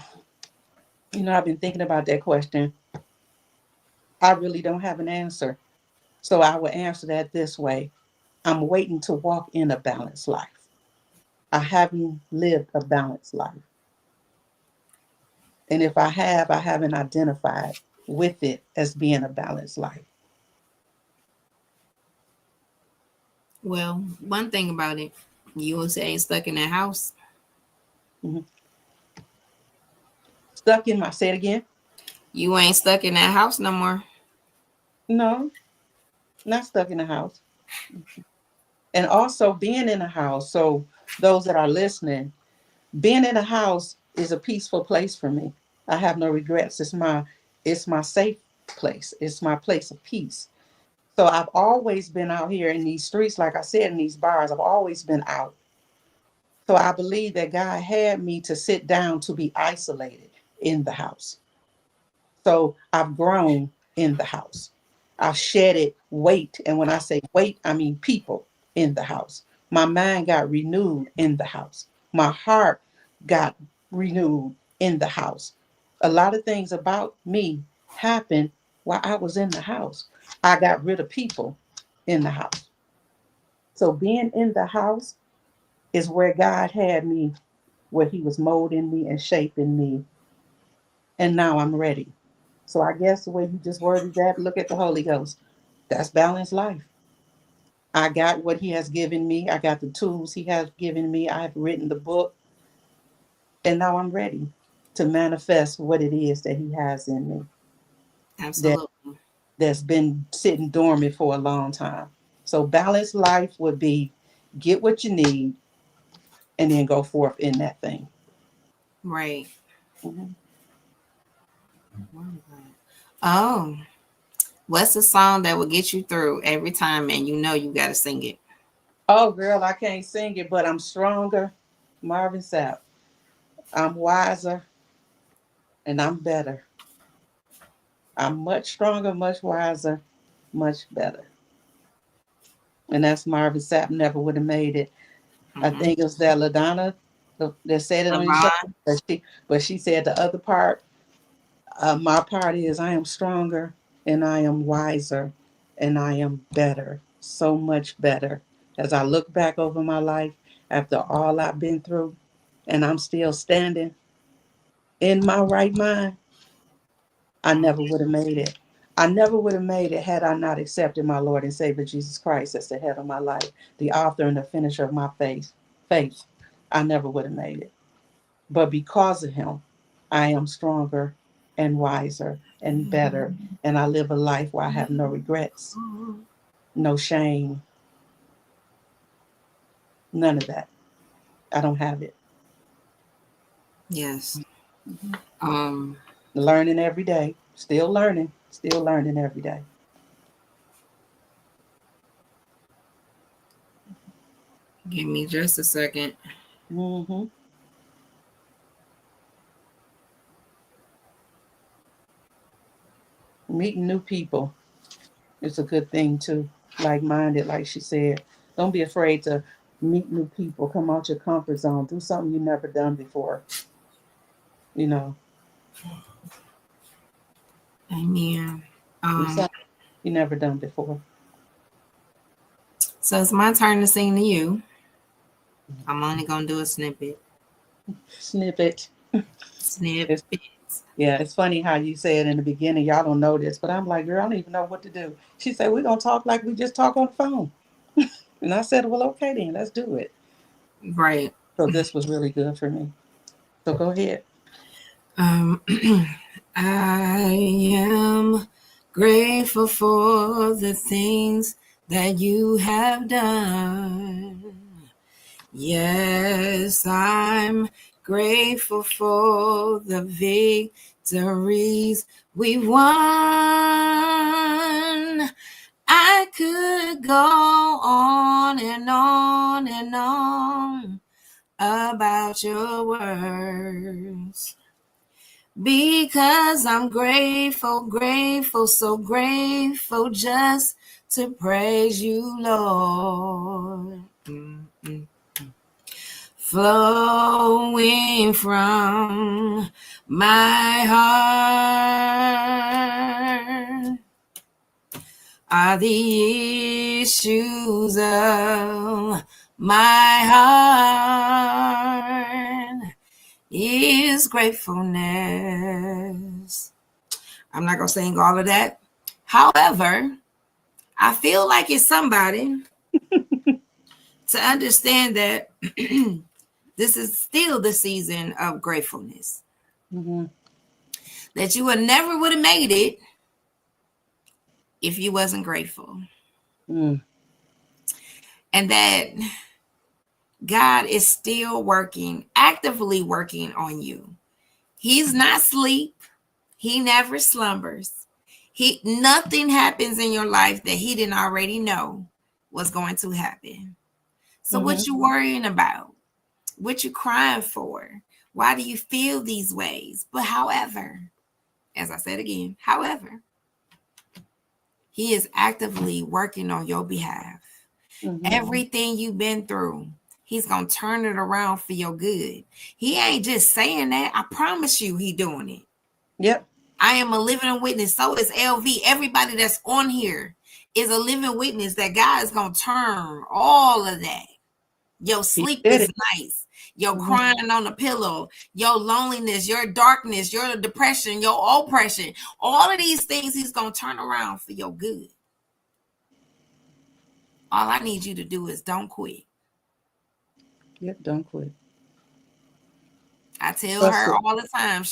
I've been thinking about that question. I really don't have an answer. So I will answer that this way. I'm waiting to walk in a balanced life. I haven't lived a balanced life. And if I have, I haven't identified with it as being a balanced life. Well, one thing about it, you ain't stuck in that house. Mhm. Stuck in my, say it again. You ain't stuck in that house no more. No, not stuck in the house. And also being in a house. So those that are listening, being in a house is a peaceful place for me. I have no regrets. It's my safe place. It's my place of peace. So I've always been out here in these streets, like I said, in these bars. I've always been out. So I believe that God had me to sit down to be isolated in the house. So I've grown in the house. I've shedded weight. And when I say weight, I mean people in the house. My mind got renewed in the house. My heart got renewed in the house. A lot of things about me happened while I was in the house. I got rid of people in the house. So being in the house is where God had me, where He was molding me and shaping me. And now I'm ready. So I guess the way you just worded that, look at the Holy Ghost. That's balanced life. I got what He has given me. I got the tools He has given me. I have written the book. And now I'm ready to manifest what it is that He has in me that, Absolutely. that's been sitting dormant for a long time. So balanced life would be get what you need and then go forth in that thing. Right. Mhm. Oh, what's a song that will get you through every time and you know you got to sing it? Oh, girl, I can't sing it, but I'm stronger. Marvin Sapp. I'm wiser and I'm better. I'm much stronger, much wiser, much better. And that's Marvin Sapp never would have made it. I Mm-hmm. think it was that LaDonna that said it on your show. Lavon. But she said the other part, my part is I am stronger and I am wiser and I am better. So much better. As I look back over my life after all I've been through and I'm still standing in my right mind, I never would have made it. I never would have made it had I not accepted my Lord and Savior Jesus Christ as the head of my life, the author and the finisher of my faith. Faith. I never would have made it. But because of Him, I am stronger and wiser and better. And I live a life where I have no regrets, no shame, none of that. I don't have it. Yes. Mhm. Um, Learning every day, still learning every day. give me just a second. Mm-hmm. Meeting new people. It's a good thing too. Like minded, like she said. Don't be afraid to meet new people. Come out your comfort zone. Do something you never done before. You know, Amen. do Um, something you never done before. so it's my turn to sing to you. I'm only gonna do a snippet. Snippet. It's Snippets. yeah. It's funny how you said in the beginning. Y'all don't know this, but I'm like, girl, I don't even know what to do. She said we're gonna talk like we just talk on the phone. And I said, well, okay, then let's do it. Right. So this was really good for me. So go ahead. Um, I am grateful for the things that you have done. Yes, I'm grateful for the victories we won. I could go on and on and on about your words because I'm grateful, grateful, so grateful just to praise you, Lord. Flowing from my heart are the issues of my heart is gratefulness. I'm not going to sing all of that. However, I feel like it's somebody to understand that this is still the season of gratefulness. Mm-hmm. That you would never would have made it if you wasn't grateful. Mm. And that God is still working, actively working on you. He's not asleep. He never slumbers. Nothing happens in your life that he didn't already know was going to happen. So Mm-hmm. what you worrying about? What you crying for? Why do you feel these ways? But however, as I said again, however, he is actively working on your behalf. Mm-hmm. Everything you've been through, he's going to turn it around for your good. He ain't just saying that. I promise you he doing it. Yep. I am a living witness. So is LV. Everybody that's on here is a living witness that God is going to turn all of that. Your sleep is nice. Your Mm-hmm. crying on the pillow, your loneliness, your darkness, your depression, your oppression, all of these things he's going to turn around for your good. All I need you to do is don't quit. Yep, don't quit. I tell Trust her it. all the time.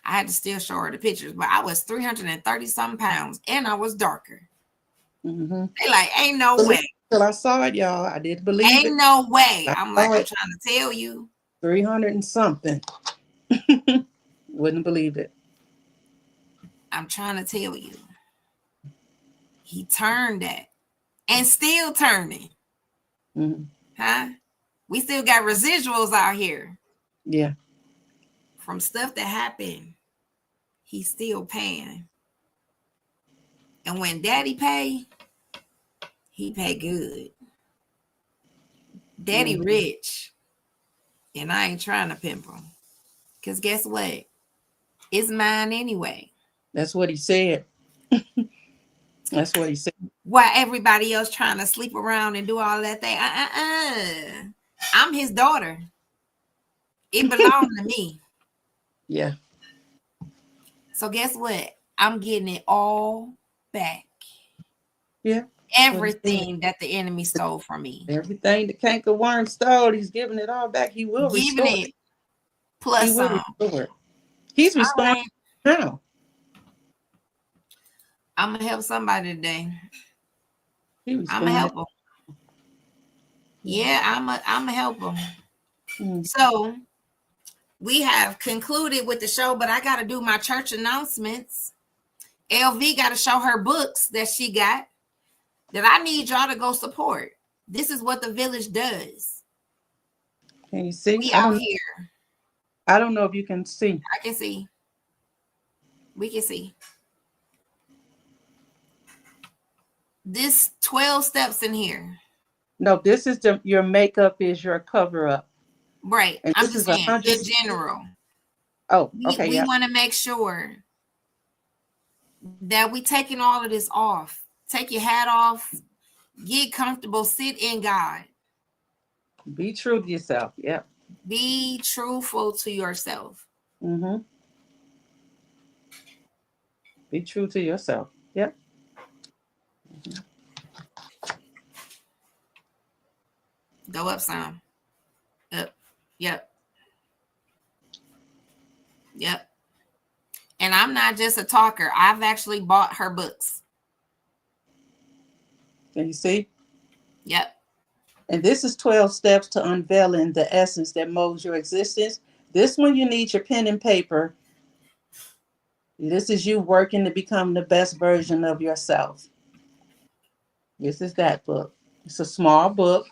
I had to still show her the pictures, but I was 330 some pounds and I was darker. Mm-hmm. They like, ain't no way. Till I saw it, y'all. I didn't believe it. Ain't no way. I I'm saw like, I'm it. trying to tell you. 300 and something. Wouldn't believe it. I'm trying to tell you. He turned that and still turning. Mm-hmm. Huh? We still got residuals out here Yeah. from stuff that happened. He's still paying. And when daddy pay, he pay good. Daddy Mm-hmm. rich. And I ain't trying to pimp him. Because guess what? It's mine anyway. That's what he said. That's what he said. Why everybody else trying to sleep around and do all that thing? I'm his daughter. It belongs to me. Yeah. So guess what? I'm getting it all back. Yeah. Everything that the enemy stole from me. Everything the cankerworm stole, he's giving it all back. He will Giving restore. it He plus will some. restore. He's All restoring right. now. I'm going to help somebody today. He I'm going to restoring help it. them. Yeah, I'm going to help them. Mm. So we have concluded with the show, but I got to do my church announcements. LV got to show her books that she got that I need y'all to go support. This is what the village does. Can you see? We out here. I don't know if you can see. I can see. We can see. This 12 steps in here. No, this is your makeup is your cover up. Right. And I'm this just is saying, 100. in general. Oh, okay, We yeah. want to make sure that we taking all of this off. Take your hat off. Get comfortable. Sit in God. Be true to yourself. Yep. Be truthful to yourself. Mm-hmm. Be true to yourself. Yep. Go up some. Up. Yep. Yep. And I'm not just a talker. I've actually bought her books. Can you see? Yep. And this is 12 steps to unveiling the essence that molds your existence. This one you need your pen and paper. This is you working to become the best version of yourself. This is that book. It's a small book.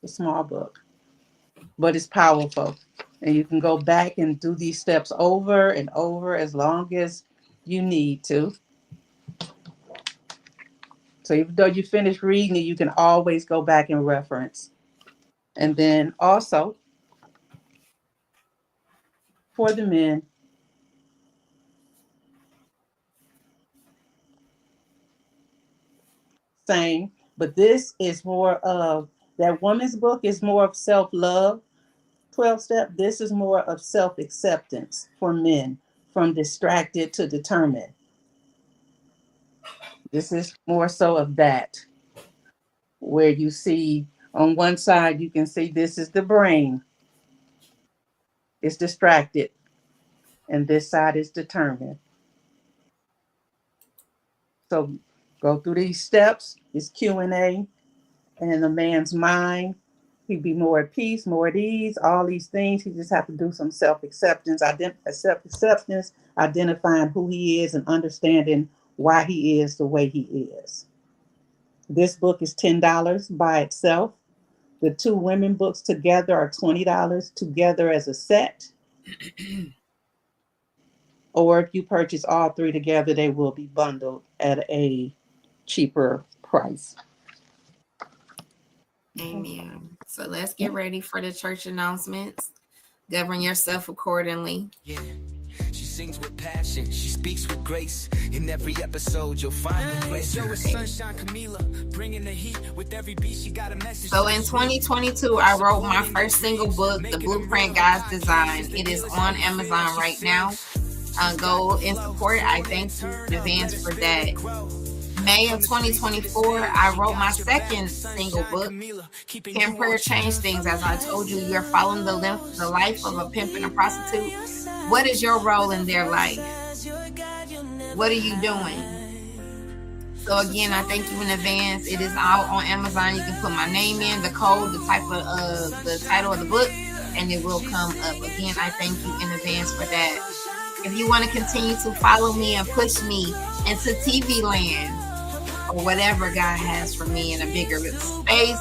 It's a small book, but it's powerful. And you can go back and do these steps over and over as long as you need to. So even though you finish reading it, you can always go back and reference. And then also for the men, same, but this is more of that woman's book is more of self-love, 12 step. This is more of self-acceptance for men, from distracted to determined. This is more so of that, where you see on one side, you can see this is the brain. It's distracted. And this side is determined. So go through these steps. It's Q&A. And in a man's mind, he'd be more at peace, more at ease, all these things. He just have to do some self-acceptance, identifying who he is and understanding why he is the way he is. This book is $10 by itself. The two women books together are $20 together as a set. Or if you purchase all three together, they will be bundled at a cheaper price. Amen. So let's get ready for the church announcements. Govern yourself accordingly. Yeah. She sings with passion. She speaks with grace. In every episode, you'll find a place. Yo, it's Sunshine Camila, bringing the heat with every beat. She got a message. So in 2022, I wrote my first single book, The Blueprint God's Design. It is on Amazon right now. Go and support. I thank you in advance for that. May of 2024, I wrote my second single book, Can Prayer Change Things? As I told you, you're following the life of a pimp and a prostitute. What is your role in their life? What are you doing? So again, I thank you in advance. It is out on Amazon. You can put my name in, the code, the type of the title of the book, and it will come up. Again, I thank you in advance for that. If you want to continue to follow me and push me into TV land, or whatever God has for me in a bigger space,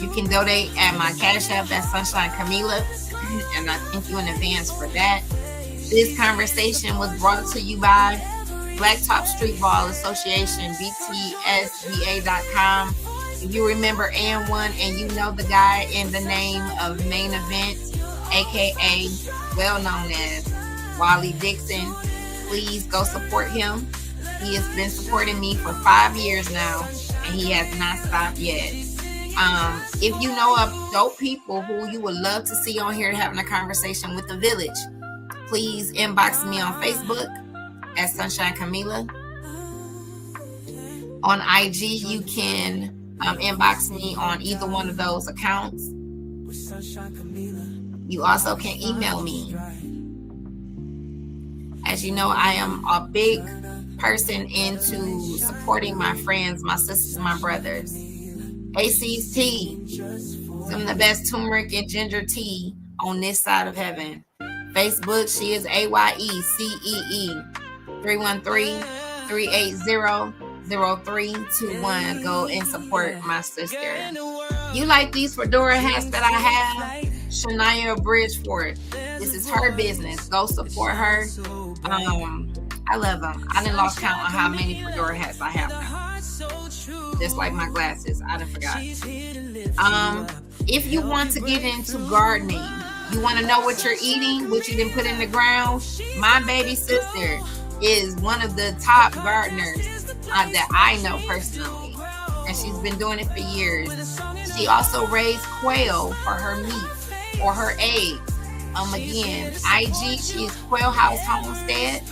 you can donate at my Cash App at Sunshine Camila, and I thank you in advance for that. This conversation was brought to you by Blacktop Streetball Association, btsba.com. If you remember AN1 and you know the guy in the name of Main Event, aka well known as Wally Dixon, please go support him. He has been supporting me for 5 years now, and he has not stopped yet. If you know of dope people who you would love to see on here having a conversation with the village, please inbox me on Facebook at Sunshine Camila. On IG, you can inbox me on either one of those accounts. You also can email me. As you know, I am a big person into supporting my friends, my sisters, my brothers. AC's tea, some of the best turmeric and ginger tea on this side of heaven. Facebook, she is AYECEE 313-380-0321. Go and support my sister. You like these fedora hats that I have? Shania Bridgeport. This is her business. Go support her. I love them. I didn't lost count on how many fedora hats I have now. Just like my glasses. I done forgot. If you want to get into gardening, you want to know what you're eating, what you didn't put in the ground, my baby sister is one of the top gardeners that I know personally. And she's been doing it for years. She also raised quail for her meat or her eggs. Again, IG, she is Quail House Homestead.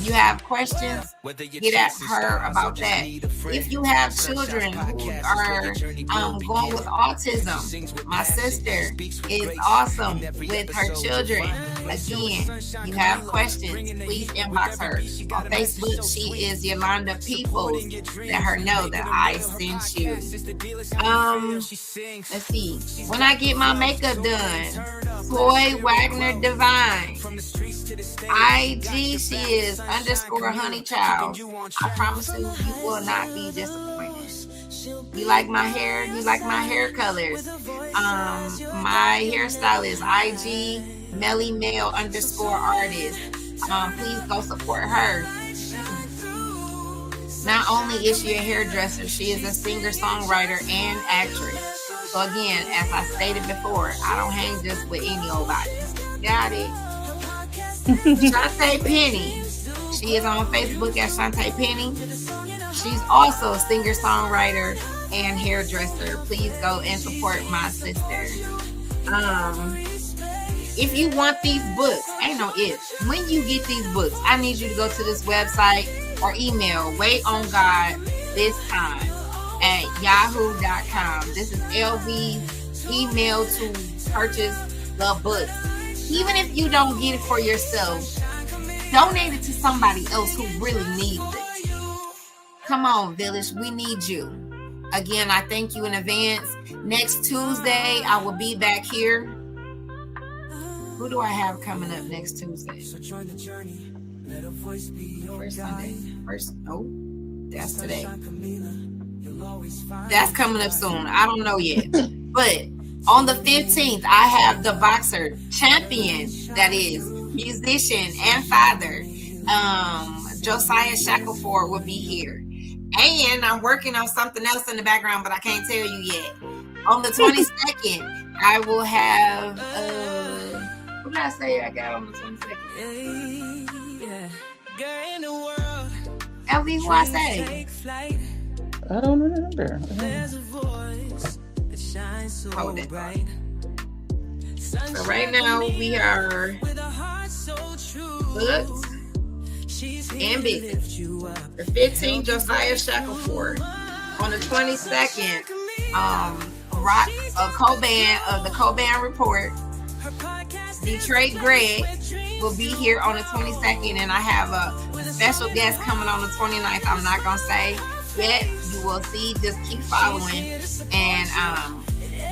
You have questions, get at her about that. If you have children who are going with autism, my sister is awesome with her children. Again, you have questions, please inbox her. On Facebook, she is Yolanda Peoples. Let her know that I sent you. Let's see. When I get my makeup done, Toy Wagner Divine. IG, she is _honeychild. I promise you will not be disappointed. You like my hair? You like my hair colors? My hairstylist, IG Melly Mail _artist. Please go support her. Not only is she a hairdresser, she is a singer, songwriter, and actress. So again, as I stated before, I don't hang just with any old body. Got it? Shantae Penny. She is on Facebook at Shantae Penny. She's also a singer, songwriter, and hairdresser. Please go and support my sister. If you want these books, ain't no if. When you get these books, I need you to go to this website or email waitongodthistime@yahoo.com. This is LV's email to purchase the books. Even if you don't get it for yourself, donate it to somebody else who really needs it. Come on, Village, we need you. Again, I thank you in advance. Next Tuesday, I will be back here. Who do I have coming up next Tuesday? First Sunday. That's today. That's coming up soon. I don't know yet. But on the 15th, I have the boxer champion, that is musician and father, Josiah Shackleford will be here. And I'm working on something else in the background, but I can't tell you yet. On the 22nd, I will have, what did I say I got on the 22nd? LV, who I say? I don't remember. Hold it. So right now we are booked and busy. The 15th, Josiah Shackleford. On the 22nd, Rock Coban of the Coban Report. Detroit Greg will be here on the 22nd, and I have a special guest coming on the 29th. I'm not gonna say yet. You will see. Just keep following, and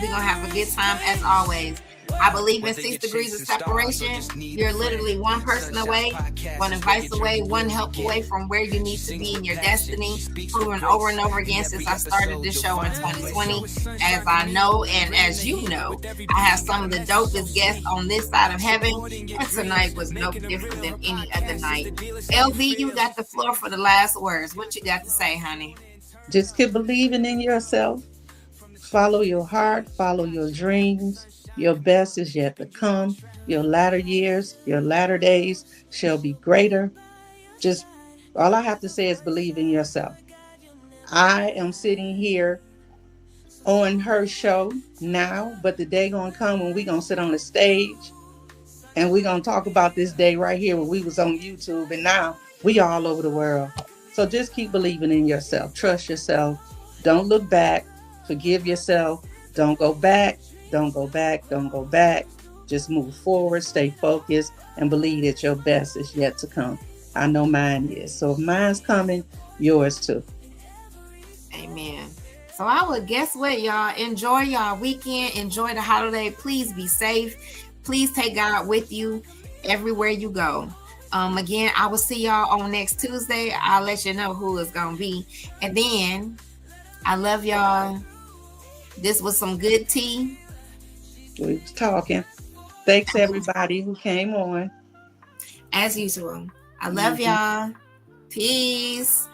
we're gonna have a good time as always. I believe in 6 degrees of separation. You're literally one person away, one advice away, one help away from where you need to be in your destiny. Proven over and over again since I started this show in 2020. As I know and as you know, I have some of the dopest guests on this side of heaven. And tonight was no different than any other night. LV, you got the floor for the last words. What you got to say, honey? Just keep believing in yourself. Follow your heart. Follow your dreams. Your best is yet to come. Your latter years, your latter days shall be greater. Just all I have to say is believe in yourself. I am sitting here on her show now, but the day gonna come when we gonna sit on the stage and we gonna talk about this day right here when we was on YouTube, and now we all over the world. So just keep believing in yourself. Trust yourself. Don't look back. Forgive yourself. Don't go back. Don't go back. Don't go back. Just move forward, stay focused, and believe that your best is yet to come. I know mine is. So if mine's coming, yours too. Amen. So I would guess what, y'all? Enjoy y'all weekend. Enjoy the holiday. Please be safe. Please take God with you everywhere you go. Again, I will see y'all on next Tuesday. I'll let you know who it's going to be. And then I love y'all. This was some good tea. We was talking. Thanks everybody who came on. As usual. I love y'all. Peace.